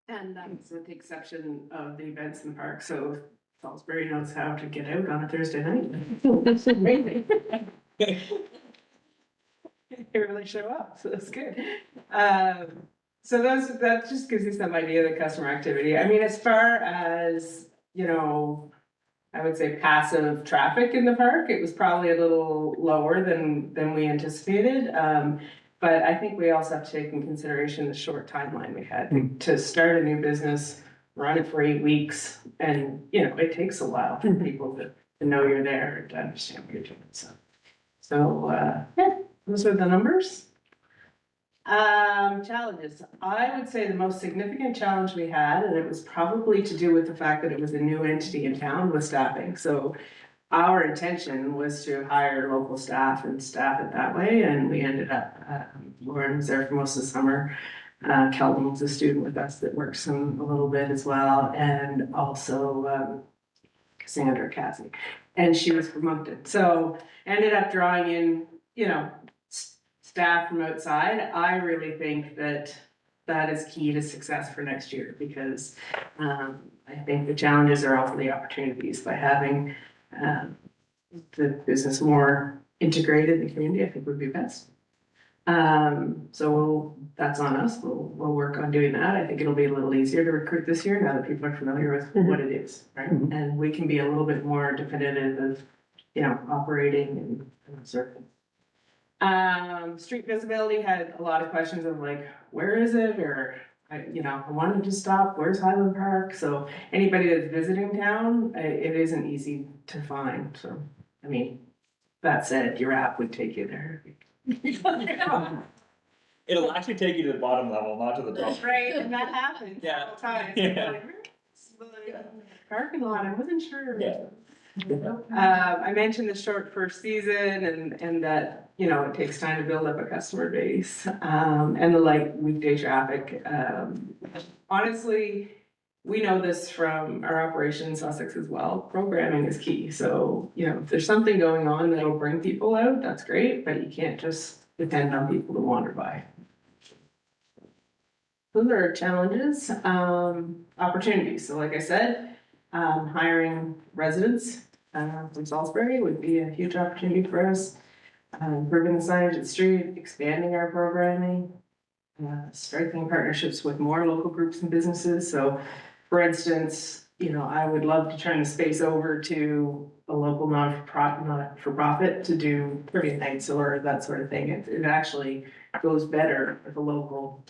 And that was with the exception of the events in the park. So Salisbury knows how to get out on a Thursday night. That's amazing. They really show up, so that's good. So that just gives you some idea of the customer activity. I mean, as far as, you know, I would say passive traffic in the park, it was probably a little lower than we anticipated. But I think we also have to take in consideration the short timeline we had to start a new business, run it for 8 weeks. And, you know, it takes a while for people to know you're there and to understand what you're doing, so, yeah, those are the numbers. Challenges. I would say the most significant challenge we had, and it was probably to do with the fact that it was a new entity in town, was staffing. So our intention was to hire local staff and staff it that way, and we ended up, Lauren was there for most of the summer. Kelvin was a student with us that works a little bit as well, and also Cassandra Cassie, and she was from Moncton. So ended up drawing in, you know, staff from outside. I really think that that is key to success for next year, because I think the challenges are also the opportunities by having the business more integrated in the community, I think would be best. So that's on us. We'll work on doing that. I think it'll be a little easier to recruit this year now that people are familiar with what it is, right? And we can be a little bit more definitive of, you know, operating and certain. Street visibility had a lot of questions of like, where is it? Or, I wanted to stop, where's Highland Park? So anybody that's visiting town, it isn't easy to find. So, I mean, that said, your app would take you there. It'll actually take you to the bottom level, not to the top. Right, and that happens Yeah. all the time. Yeah. Parking lot, I wasn't sure. Yeah. I mentioned the short first season and that, you know, it takes time to build up a customer base, and the like weekday traffic. Honestly, we know this from our operation in Sussex as well. Programming is key. So, you know, if there's something going on that'll bring people out, that's great, but you can't just depend on people to wander by. Those are challenges, opportunities. So like I said, hiring residents from Salisbury would be a huge opportunity for us. Improving the signage at the street, expanding our programming, strengthening partnerships with more local groups and businesses. So for instance, you know, I would love to turn the space over to a local not-for-profit to do trivia nights or that sort of thing. It actually goes better if a local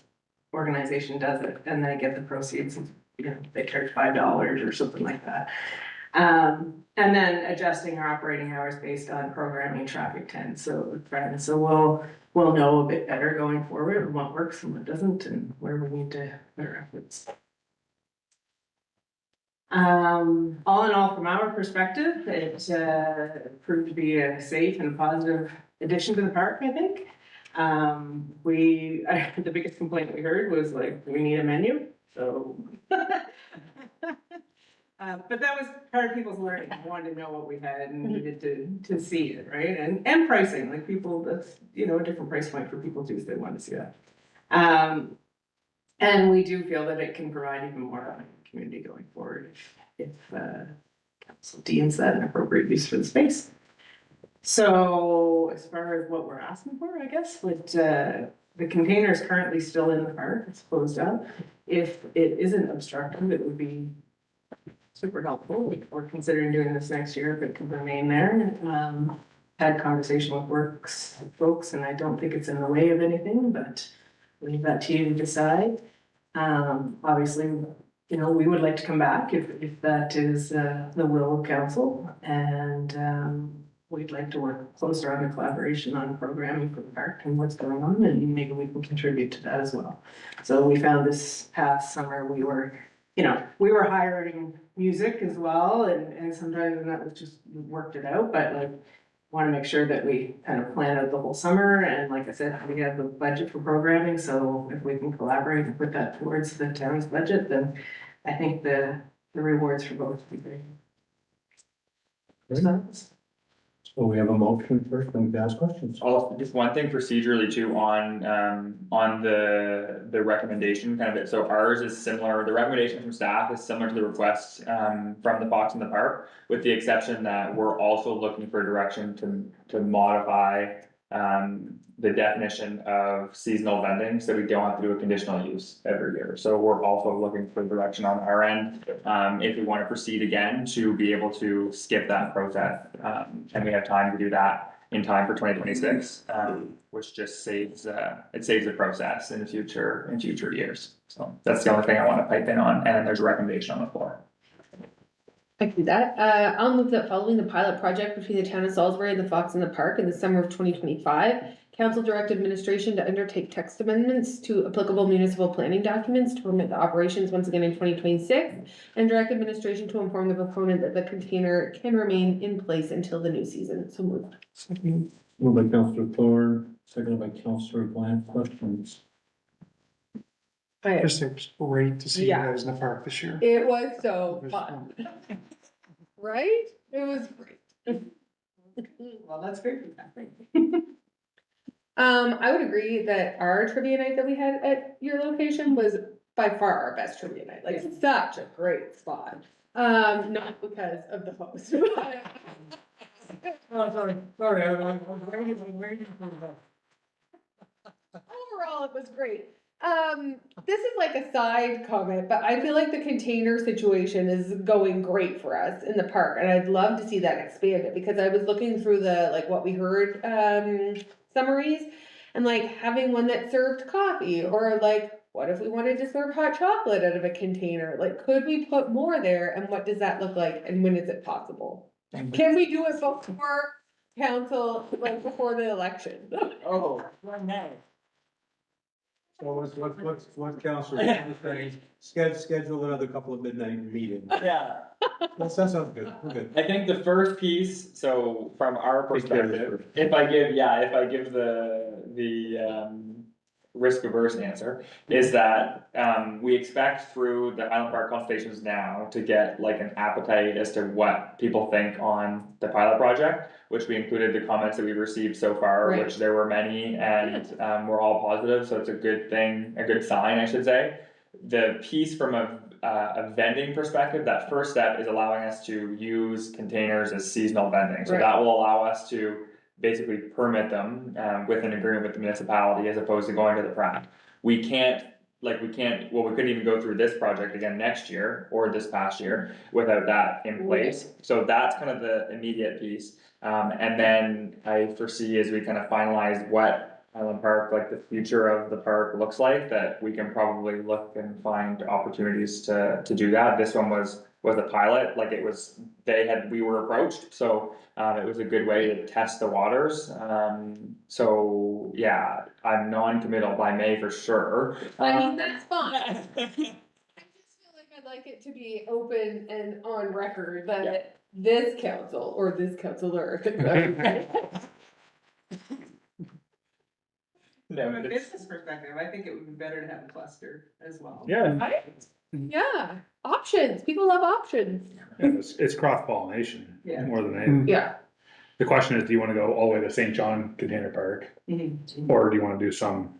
organization does it and they get the proceeds, you know, they charge $5 or something like that. And then adjusting our operating hours based on programming traffic trends. So we'll know a bit better going forward what works and what doesn't and where we need to put our efforts. All in all, from our perspective, it proved to be a safe and positive addition to the park, I think. The biggest complaint we heard was like, we need a menu, so. But that was part of people's learning. They wanted to know what we had and needed to see it, right? And pricing, like people, that's, you know, a different price point for people too, if they want to see that. And we do feel that it can provide even more community going forward if council deems that an appropriate use for the space. So as far as what we're asking for, I guess, the container is currently still in the park, it's closed up. If it isn't obstructive, it would be super helpful. We're considering doing this next year if it can remain there. Had conversation with works folks and I don't think it's in the way of anything, but leave that to you to decide. Obviously, you know, we would like to come back if that is the will of council, and we'd like to work closer on the collaboration on programming for the park and what's going on, and maybe we can contribute to that as well. So we found this past summer we were hiring music as well, and sometimes that was just worked it out, but like want to make sure that we kind of plan out the whole summer. And like I said, we have the budget for programming. So if we can collaborate and put that towards the town's budget, then I think the rewards for both would be great. So we have a motion first, then we can ask questions. Also, just one thing procedurally too on the recommendation kind of it. So ours is similar, the recommendation from staff is similar to the request from the Fox in the Park, with the exception that we're also looking for direction to modify the definition of seasonal vending, so we don't have to do a conditional use every year. So we're also looking for direction on our end, if we want to proceed again, to be able to skip that process. And we have time to do that in time for 2026, which just saves, it saves the process in future years. So that's the only thing I want to pipe in on, and then there's a recommendation on the floor. I can do that. I'll move that following the pilot project between the town of Salisbury and the Fox in the Park in the summer of 2025, council direct administration to undertake text amendments to applicable municipal planning documents to permit the operations once again in 2026, and direct administration to inform the proponent that the container can remain in place until the new season. So moved. Moved by Councillor Thorne, seconded by Councillor Bland. Questions? Just it was great to see you Yeah. guys in the park this year. It was so It was fun. Right? It was great. Well, that's great. I would agree that our trivia night that we had at your location was by far our best trivia night, like such a great spot. Not because of the host. Overall, it was great. This is like a side comment, but I feel like the container situation is going great for us in the park, and I'd love to see that expanded, because I was looking through the, like, what we heard, summaries, and like having one that served coffee, or like, what if we wanted to serve hot chocolate out of a container? Like, could we put more there, and what does that look like, and when is it possible? Can we do it before council, like, before the election? Oh, So what's Councillor saying? Schedule another couple of midnight meetings. yeah. That sounds good, we're good. I think the first piece, so from our Take care of it perspective, if I give the risk averse answer, is that we expect through the Island Park consultations now to get like an appetite as to what people think on the pilot project, which we included the comments that we've received so far, Right. which there were many, and we're all positive, so it's a good thing, a good sign, I should say. The piece from a vending perspective, that first step is allowing us to use containers as seasonal vending. So Right. that will allow us to basically permit them with an agreement with the municipality as opposed to going to the Pratt. We couldn't even go through this project again next year or this past year without that in place. So that's kind of the immediate piece. And then I foresee as we kind of finalize what Island Park, like the future of the park looks like, that we can probably look and find opportunities to do that. This one was a pilot, like we were approached, so it was a good way to test the waters. So yeah, I'm non-committal by May for sure. I mean, that's fine. I just feel like I'd like it to be open and on record that this council, or this councilor. From a business perspective, I think it would be better to have a cluster as well. Yeah, Yeah, options, people love options. it's cross pollination Yeah. more than anything. Yeah. The question is, do you wanna go all the way to St. John Container Park, or do you wanna do some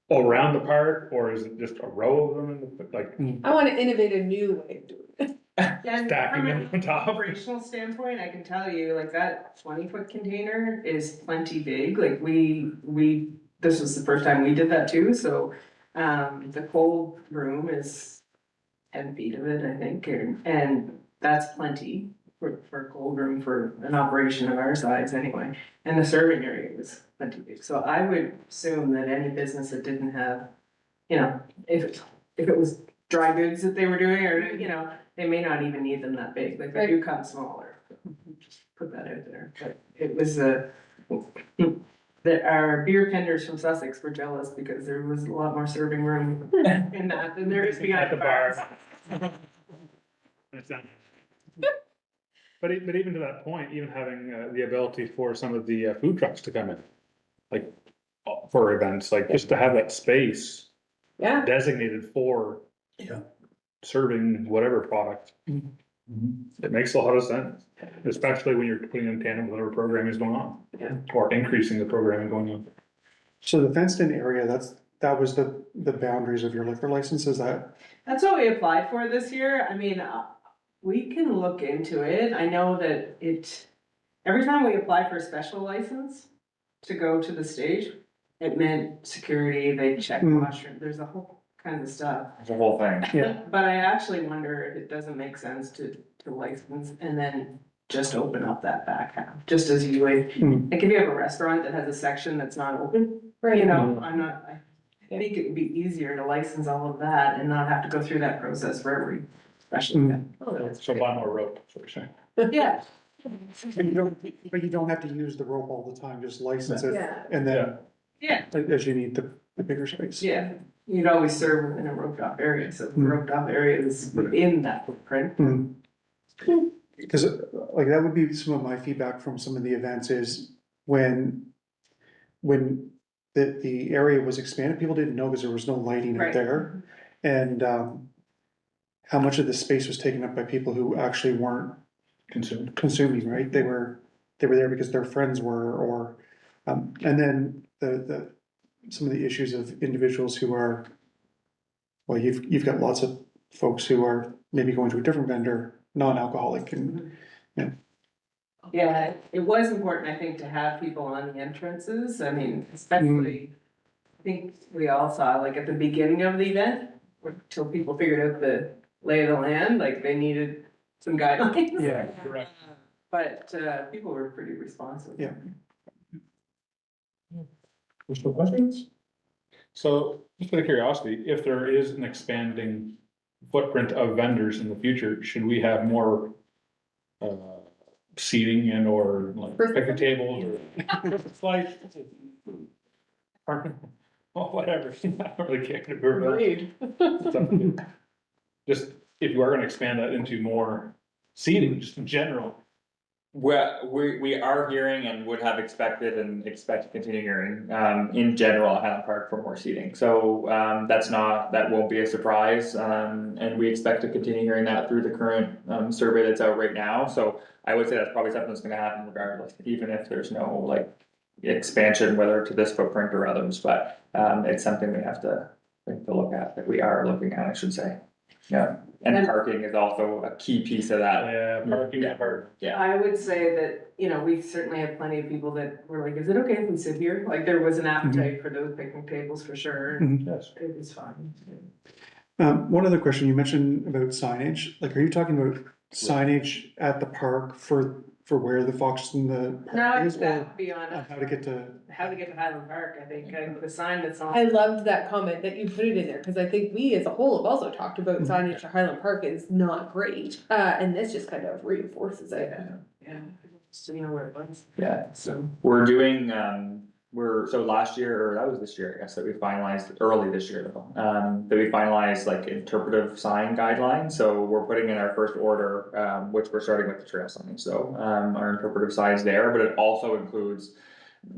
all around the park, or is it just a row of them in the, like, I wanna innovate a new way of doing it. And stacking from them on an top? operational standpoint, I can tell you, like, that 20-foot container is plenty big, like, this was the first time we did that too, so, the cold room is 10 feet of it, I think, and that's plenty for a cold room for an operation of our size anyway, and the serving area was plenty big, so I would assume that any business that didn't have, if it was dry goods that they were doing, or, they may not even need them that big, like, they do come smaller. Just put that out there, but it was our beer tenders from Sussex were jealous because there was a lot more serving room in that than there is behind the bar. But even to that point, even having the ability for some of the food trucks to come in, like, for events, like, just to have that space Yeah, designated for Yeah. serving whatever product, it makes a lot of sense, especially when you're putting in tandem with whatever programming is going on. Yeah. Or increasing the programming going on. So the fenced in area, that was the boundaries of your liquor license, is that? That's what we applied for this year, I mean, we can look into it, I know that every time we apply for a special license to go to the stage, it meant security, they check washroom, there's a whole kind of stuff. The whole thing. Yeah. But I actually wonder if it doesn't make sense to license and then just open up that back half, just as you would, Hmm. like if you have a restaurant that has a section that's not open, you know, I think it would be easier to license all of that and not have to go through that process for every special event. So buy more rope, that's what you're saying. Yeah. But you don't have to use the rope all the time, just license it, Yeah. and then, Yeah. as you need the bigger space. Yeah, you'd always serve within a roped off area, so the roped off area is within that footprint. Because like that would be some of my feedback from some of the events is when the area was expanded, people didn't know because there was no lighting out Right. there. And how much of the space was taken up by people who actually weren't Consumed. consuming, right? They were there because their friends were, or, and then some of the issues of individuals who are, well, you've got lots of folks who are maybe going to a different vendor, non-alcoholic, and, Yeah, it was important, I think, to have people on the entrances, I mean, especially, I think we all saw, like, at the beginning of the event, till people figured out the lay of the land, like, they needed some guidelines. Yeah, correct. But, people were pretty responsive. Yeah. Additional questions? So, just out of curiosity, if there is an expanding footprint of vendors in the future, should we have more seating and or like picnic tables or slice? Well, whatever, not really kicking it. Agreed. Just, if you are gonna expand that into more seating, just in general. Well, we are hearing and would have expected and expect to continue hearing, in general, at Highland Park for more seating. So, that won't be a surprise, and we expect to continue hearing that through the current, survey that's out right now. So I would say that's probably something that's gonna happen regardless, even if there's no like expansion, whether to this footprint or others, but, it's something we have to look at, that we are looking at, I should say. Yeah, and parking is also a key piece of that. Yeah, parking, Yeah. part. Yeah. I would say that, you know, we certainly have plenty of people that were like, is it okay if we sit here? Like, there was an appetite for those picnic tables for sure, Yes. it was fine. one other question, you mentioned about signage, like, are you talking about signage at the park for where the Fox and the No, park it's is, that or would be on how to get to? how to get to Highland Park, I think, the sign that's I on. loved that comment that you put it in there, cause I think we as a whole have also talked about signage to Highland Park is not great, and this just kind of reinforces it. Yeah, so you know where it was. Yeah. So. We're doing, so last year, or that was this year, I guess, that we finalized, early this year, that we finalized like interpretive sign guidelines. So we're putting in our first order, which we're starting with the trail signs, so, our interpretive signs there, but it also includes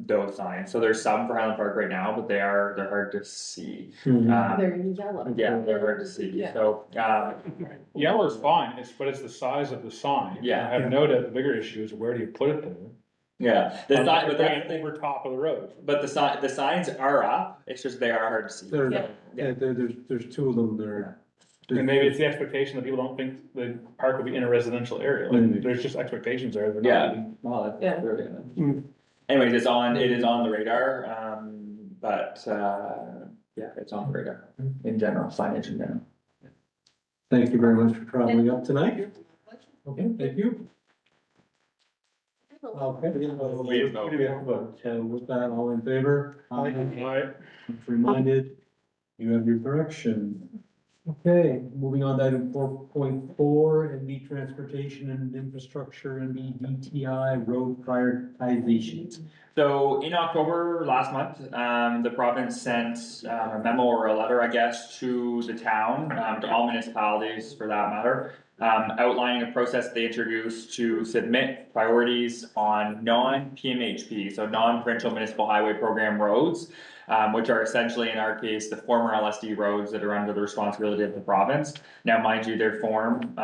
those signs. So there's some for Highland Park right now, but they're hard to see. They're yellow. Yeah, they're hard to see, Yeah. so, Yellow is fine, but it's the size of the sign. Yeah. I have no doubt the bigger issue is where do you put it there? yeah, the sign, but that's the thing. Over top of the road. But the signs are up, it's just they are hard to see. There, Yeah. yeah, there's two of them there. And maybe it's the expectation that people don't think the park will be in a residential area, like, there's just expectations there, they're not Yeah. even. Well, that's Yeah. really good. Mm. Anyways, it is on the radar, but, yeah, it's on the radar in general, signage in general. Thank you very much for traveling up tonight. Okay, thank you. Okay. We vote. With that, all in favor? Aye. Reminded, you have your correction. Okay, moving on to item 4.4, NB Transportation and Infrastructure, NB DTI Road Prioritization. So in October last month, the province sent a memo or a letter, I guess, to the town, to all municipalities for that matter, outlining a process they introduced to submit priorities on non-PMHP, so non-provincial municipal highway program roads, which are essentially, in our case, the former LSD roads that are under the responsibility of the province. Now, mind you, their form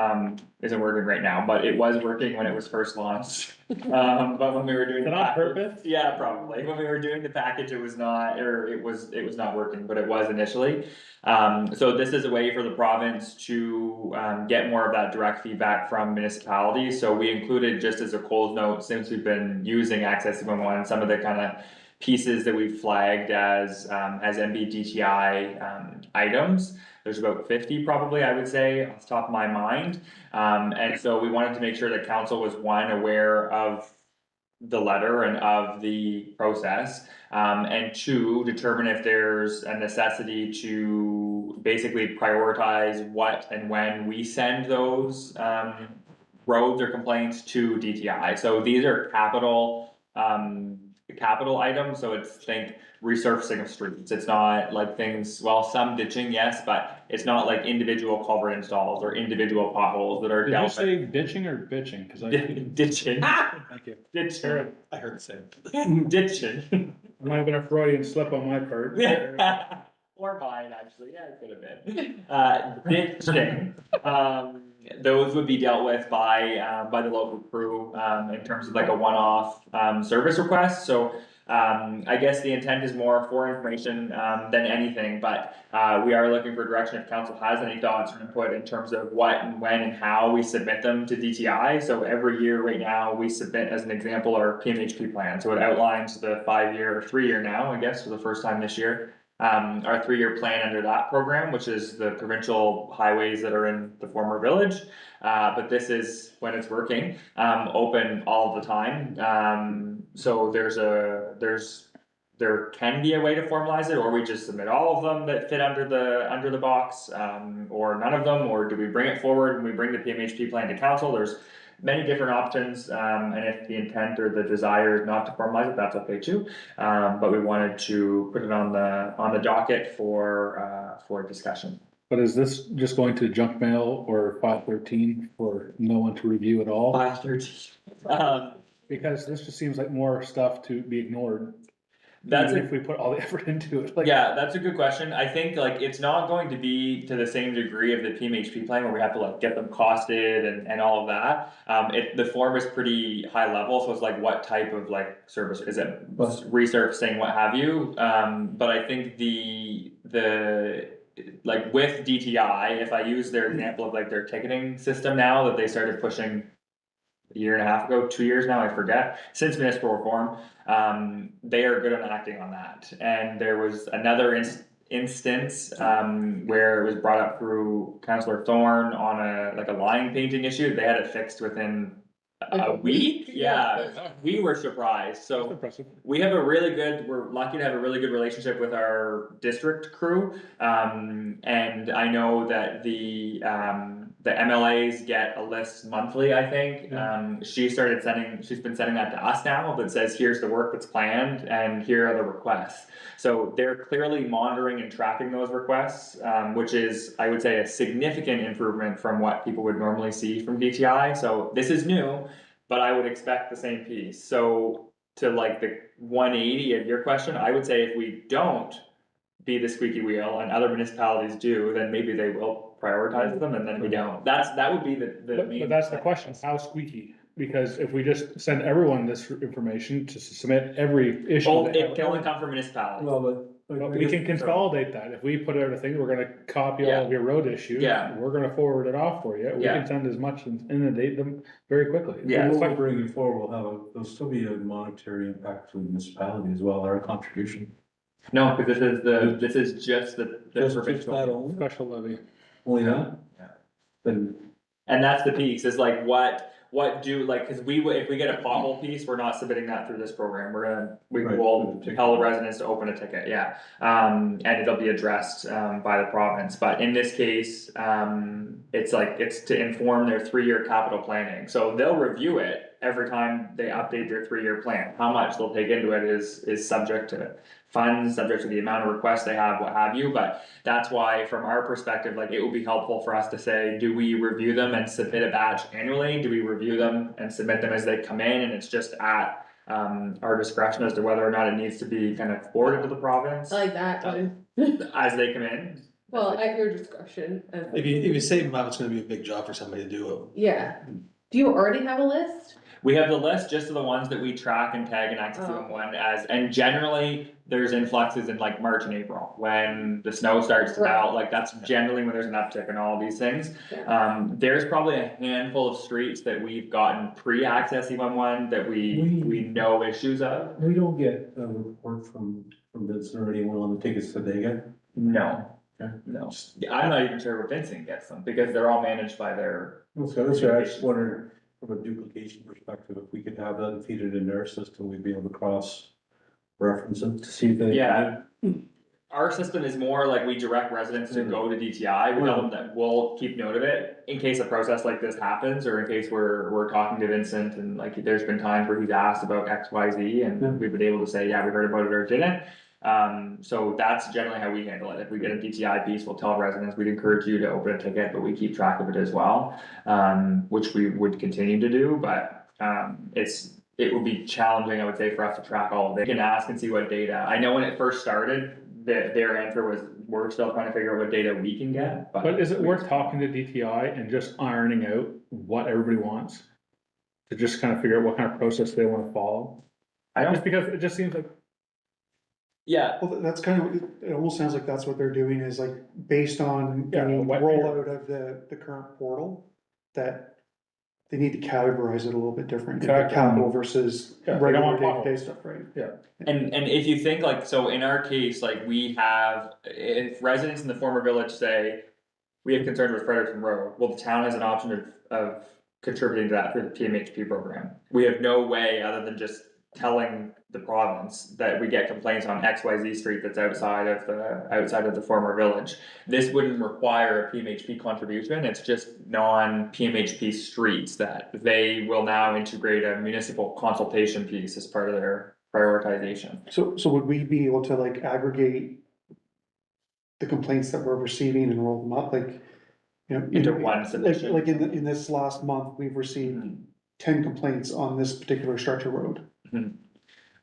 isn't working right now, but it was working when it was first launched. But when we were doing Is it the on package- purpose? Yeah, probably. When we were doing the package, it was not, or it was not working, but it was initially. So this is a way for the province to get more of that direct feedback from municipalities. So we included, just as a cold note, since we've been using Access 711, some of the kind of pieces that we've flagged as MBDTI items. there's about 50 probably, I would say, off the top of my mind. And so we wanted to make sure that council was, one, aware of the letter and of the process. And two, determine if there's a necessity to basically prioritize what and when we send those roads or complaints to DTI. So these are capital items, so it's, think resurfacing of streets. It's not like things, well, some ditching, yes, but it's not like individual culvert installs or individual potholes that are Did you dealt say ditching or bitching? Cause I. with. Ditching. Thank you. Ditching. I heard the same. Ditching. Might have been a Freudian slip on my part. Or mine, actually, yeah, it could have been. Ditching, those would be dealt with by the local crew, in terms of like a one-off, service request, so. I guess the intent is more for information, than anything, but, we are looking for direction if council has any thoughts or input in terms of what and when and how we submit them to DTI. So every year right now, we submit, as an example, our PMHP plan, so it outlines the 5-year or 3-year now, I guess, for the first time this year. Our 3-year plan under that program, which is the provincial highways that are in the former village. But this is, when it's working, open all the time. So there can be a way to formalize it, or we just submit all of them that fit under the box, or none of them, or do we bring it forward when we bring the PMHP plan to council? There's many different options, and if the intent or the desire is not to formalize it, that's okay too. But we wanted to put it on the docket for discussion. But is this just going to junk mail or 513 for no one to review at all? 513. Because this just seems like more stuff to be ignored. That's Even if we put all the effort into it, like. Yeah, that's a good question. I think like it's not going to be to the same degree of the PMHP plan where we have to like get them costed and all of that. The form is pretty high level, so it's like what type of like service is it? Resurfacing, what have you. But I think the like with DTI, if I use their example of like their ticketing system now that they started pushing a year and a half ago, 2 years now, I forget, since municipal reform, they are good on acting on that. And there was another instance where it was brought up through Councillor Thorne on a line painting issue. They had it fixed within a week. Yeah, we were surprised. So Impressive. we have we're lucky to have a really good relationship with our district crew. And I know that the MLAs get a list monthly, I think. She's been sending that to us now that says, here's the work that's planned and here are the requests. So they're clearly monitoring and tracking those requests, which is, I would say, a significant improvement from what people would normally see from DTI. So this is new, but I would expect the same piece. So to like the 180 of your question, I would say if we don't be the squeaky wheel and other municipalities do, then maybe they will prioritize them and then we don't. That would be the main. But that's the question, how squeaky? Because if we just send everyone this information to submit every issue. Oh, they it have- can only come from municipalities. Well, But we can consolidate that. If we put everything, we're gonna copy all of your road issues. Yeah. We're gonna forward it off for you. We Yeah. can send as much and inundate them very quickly. Yeah. What we're bringing forward there'll still be a monetary impact for the municipality as well, our contribution. No, because this is just the Just provincial. that only? Special levy. Only that? Yeah. Then, And that's the piece, is like cause if we get a pothole piece, we're not submitting that through this program, we Right, will through the ticket. tell the residents to open a ticket, yeah. And it'll be addressed, by the province, but in this case, it's to inform their 3-year capital planning, so they'll review it every time they update their 3-year plan. How much they'll take into it is subject to funds, subject to the amount of requests they have, what have you, but that's why, from our perspective, like, it would be helpful for us to say, do we review them and submit a batch annually? Do we review them and submit them as they come in, and it's just at our discretion as to whether or not it needs to be kind of forwarded to the province I like that one. as they come in? Well, at your discretion. If you save them up, it's gonna be a big job for somebody to do it. Yeah. Do you already have a list? We have the list just of the ones that we track and tag in Access 211 and generally there's influxes in like March and April when the snow starts to melt, like that's generally when there's an uptick in all these things. There's probably a handful of streets that we've gotten pre-Access 211 that we know issues of. we don't get a report from Vincent or anyone on the tickets that they get. No. No, I'm not even sure where Vincent gets them, because they're all managed by their. So that's why I just wondered, from a duplication perspective, if we could have that feeded into our system, we'd be able to cross reference it to see if they. Yeah. Our system is more like we direct residents to go to DTI, we tell them that we'll keep note of it in case a process like this happens, or in case we're talking to Vincent and like there's been times where he's asked about X, Y, Z, and we've been able to say, yeah, we heard about it or didn't. So that's generally how we handle it. If we get a DTI piece, we'll tell residents, we'd encourage you to open a ticket, but we keep track of it as well. Which we would continue to do, but it would be challenging, I would say, for us to track all of it. You can ask and see what data. I know when it first started, their answer was, we're still trying to figure out what data we can get, but. But is it worth talking to DTI and just ironing out what everybody wants? To just kind of figure out what kind of process they wanna follow? Just because it just seems like, Yeah, Well, that's kind of, it almost sounds like that's what they're doing is like, based on the Yeah, what- rollout of the current portal, that they need to categorize it a little bit different, capital versus Yeah, they don't regular want day-to-day potholes. stuff, right? and if you think like, so in our case, like we have, if residents in the former village say. We have concerns with Fredericton Road, well, the town has an option of contributing to that through the PMHP program. We have no way other than just telling the province that we get complaints on XYZ street that's outside of the former village. This wouldn't require a PMHP contribution, it's just non-PMHP streets that they will now integrate a municipal consultation piece as part of their prioritization. So would we be able to like aggregate the complaints that we're receiving and roll them up, like, you know? Into one submission. Like in this last month, we've received 10 complaints on this particular structure road.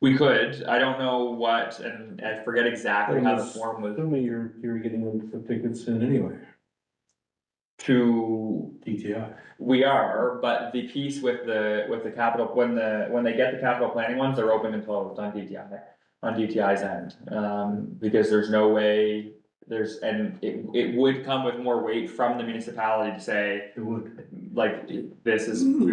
We could, I don't know what, and I forget exactly how the form was Assuming you're getting the tickets in anyway, to. DTI. We are, but the piece with the capital, when they get the capital planning ones, they're open and closed on DTI's end. Because there's no way, it would come with more weight from the municipality to say. It would. Like, this is, we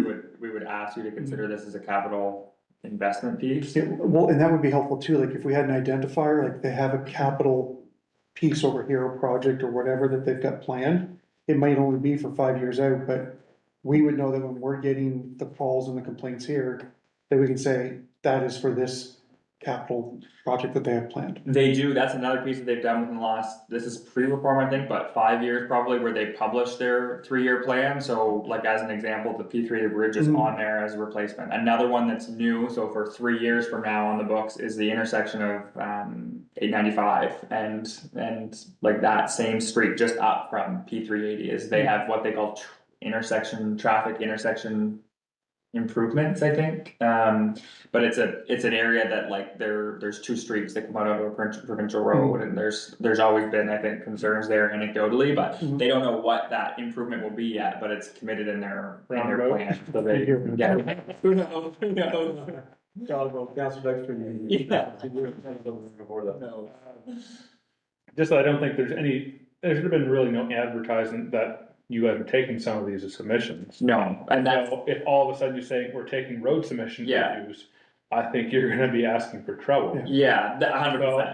would ask you to consider this as a capital investment piece. Yeah, well, and that would be helpful too, like if we had an identifier, like they have a capital piece over here, a project or whatever that they've got planned. It might only be for 5 years out, but we would know that when we're getting the calls and the complaints here, that we can say, that is for this capital project that they have planned. They do, that's another piece that they've done within the last, this is pre-reform, I think, but 5 years probably, where they publish their 3-year plan, so like as an example, the P3 bridge is on there as a replacement. Another one that's new, so for 3 years from now on the books, is the intersection of 895 and like that same street just up from P380 is they have what they call traffic intersection improvements, I think. But it's an area that like there's 2 streets that come out of a provincial road, and there's always been, I think, concerns there anecdotally, but they don't know what that improvement will be yet, but it's committed in their plan. So they, yeah. Who knows? Council Dexter. Yeah. Before that. No. just that I don't think there should have been really no advertisement that you guys are taking some of these as submissions. No, and that's, So if all of a sudden you're saying we're taking road submission Yeah. reviews, I think you're gonna be asking for trouble. yeah, that 100%.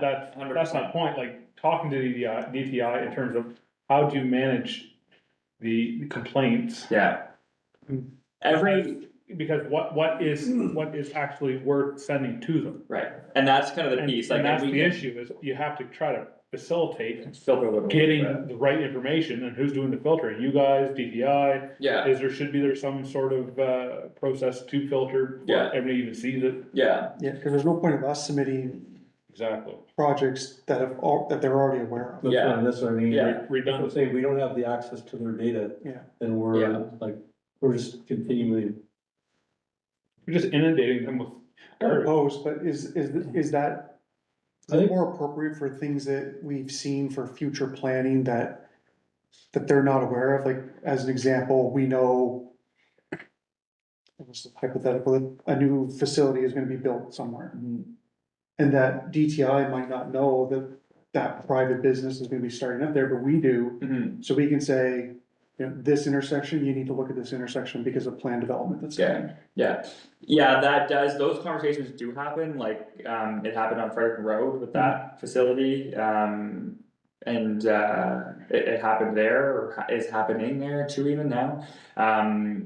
So that's my point, like, talking to the DTI in terms of how do you manage the complaints? Yeah. Because what is actually worth sending to them? Right, and that's kind of the And piece, like. that's we the can issue, is you have to try to facilitate filter a little bit. getting the right information, and who's doing the filtering, you guys, DTI? Yeah, Should there some sort of process to filter Yeah. before everybody even sees it? yeah, Yeah, because there's no point of us submitting Exactly. projects that that they're already aware of. That's what I mean. Yeah. If I'm Redundant. saying we don't have the access to their data, Yeah. then Yeah. we're just continually. You're just inundating them with I garbage. suppose, but is that I think- more appropriate for things that we've seen for future planning that they're not aware of? Like, as an example, we know, hypothetical, that a new facility is gonna be built somewhere. And that DTI might not know that private business is gonna be starting up there, but we do. Mhm. So we can say, you know, this intersection, you need to look at this intersection because of plan development that's coming. Yeah, that does, those conversations do happen, like, it happened on Fredericton Road with that facility. And it happened there, or is happening there too even now.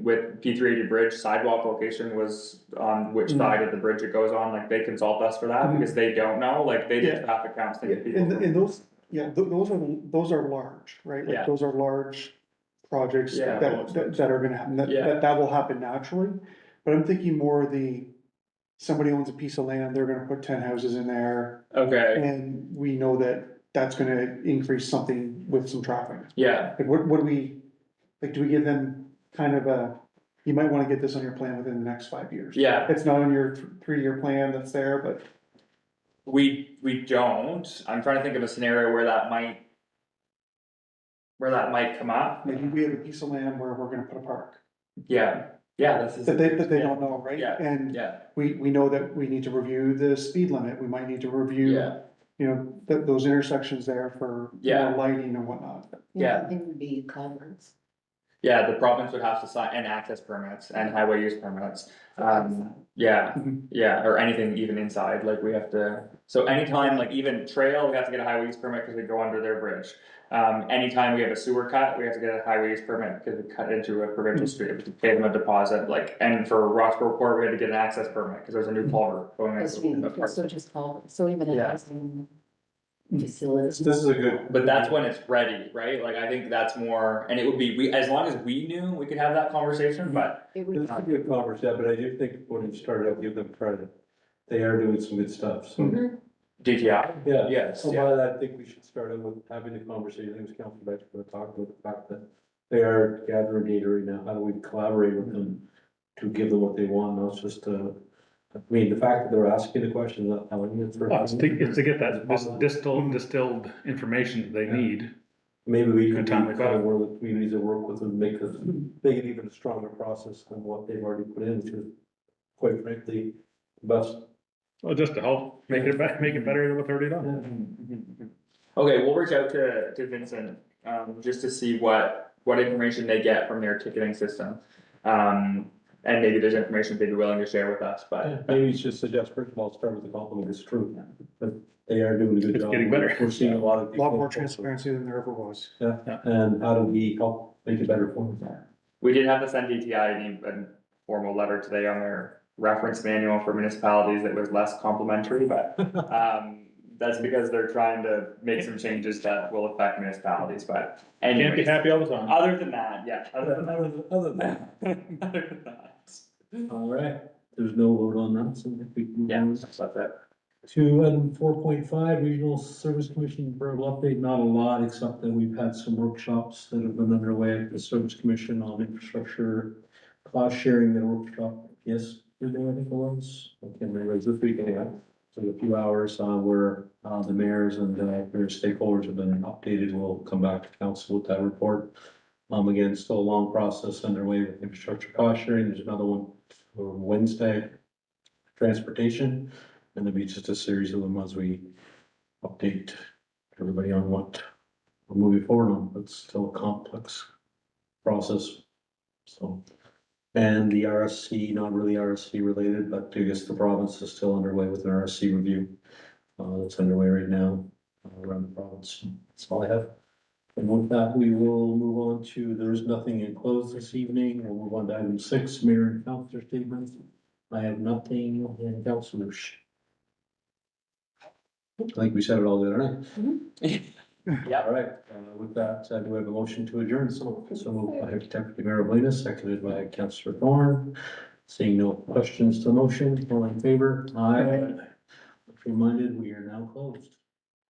With P380 bridge, sidewalk location was on which side of the bridge it goes on, like they consult us for that because they don't know, like they did Yeah. traffic counts. They get people And, from- and those, those are large, right? Yeah. Like, those are large projects Yeah. that are gonna happen, Yeah. that will happen naturally. But I'm thinking more somebody owns a piece of land, they're gonna put 10 houses in there, Okay, and we know that that's gonna increase something with some traffic. yeah, Like, what do we, like, do we give them kind of you might wanna get this on your plan within the next 5 years? yeah. It's not on your 3-year plan that's there, but We don't, I'm trying to think of a scenario where that might come up. maybe we have a piece of land where we're gonna put a park, Yeah, yeah, this is. that they don't know, right? Yeah, And yeah, we know that we need to review the speed limit, we might need to review, yeah, you know, those intersections there for Yeah. more lighting and whatnot. yeah. I think would be culverts. Yeah, the province would have to sign, and access permits and highway use permits, yeah, Mhm. yeah, or anything even inside, like we have to. So anytime, like even trail, we have to get a highway use permit because we go under their bridge. Anytime we have a sewer cut, we have to get a highway use permit because we cut into a provincial street, we have to pay them a deposit, like, and for Roxborough Port, we had to get an access permit because there's a new culvert going in. So just culverts, so even a Yeah. housing facility. This is a good. But that's when it's ready, right? Like, I think that's more, and it would be, as long as we knew, we could have that conversation, but. It would It's a good conversation, but I do think when you started, I'll give them credit. They are doing some good stuff, so. DTI? Yeah. Yes, So yeah. by that, I think we should start out with having the conversation, I think it was Councilor Beck going to talk about the fact that they are gathering data right now, how do we collaborate with them to give them what they want, not just, I mean, the fact that they're asking the question, not telling you. It's to get that distilled information they need. Maybe we Good could time kind we got. of work with communities that work with them, make it even a stronger process than what they've already put into, quite frankly, best. Well, just to help make it better than what they already done. Okay, we'll reach out to Vincent, just to see what information they get from their ticketing system. And maybe there's information they'd be willing to share with us, but. Maybe it's just a desperate, I'll start with the compliment, it's true, but they are doing a good It's job. getting better. We're seeing a lot of. A lot more people- transparency than there ever was. Yeah, and how do we help make it better for them? We did have to send DTI a formal letter today on their reference manual for municipalities that was less complimentary, but, that's because they're trying to make some changes that will affect municipalities, but Can't be anyways. happy all the time. Other than that, yeah, other than Other than that, other than that. all right, there's no vote on that, so I think we can. Yeah, move that's it. To item 4.5, Regional Service Commission verbal update, not a lot, except that we've had some workshops that have been underway at the Service Commission on infrastructure cost sharing, the workshop, yes, I think it was, I can't remember, it was this weekend, yeah. So a few hours, where, the mayors and, their stakeholders have been updated, we'll come back to council with that report. Again, still a long process underway with infrastructure cost sharing, there's another one for Wednesday, transportation. And there'll be just a series of them as we update everybody on what we're moving forward on, but it's still a complex process. So, and the RSC, not really RSC related, but I guess the province is still underway with an RSC review. That's underway right now, around the province. That's all I have. And with that, we will move on to, there's nothing in close this evening. We'll move on to item 6, mayor and councilor statements. I have nothing in councilors. I think we said it all the other night. Yeah. All right, with that, do we have a motion to adjourn? So moved by Deputy Mayor Blaine, seconded by Councillor Thorne. Seeing no questions to the motion, all in favor? Aye. Reminded, we are now closed.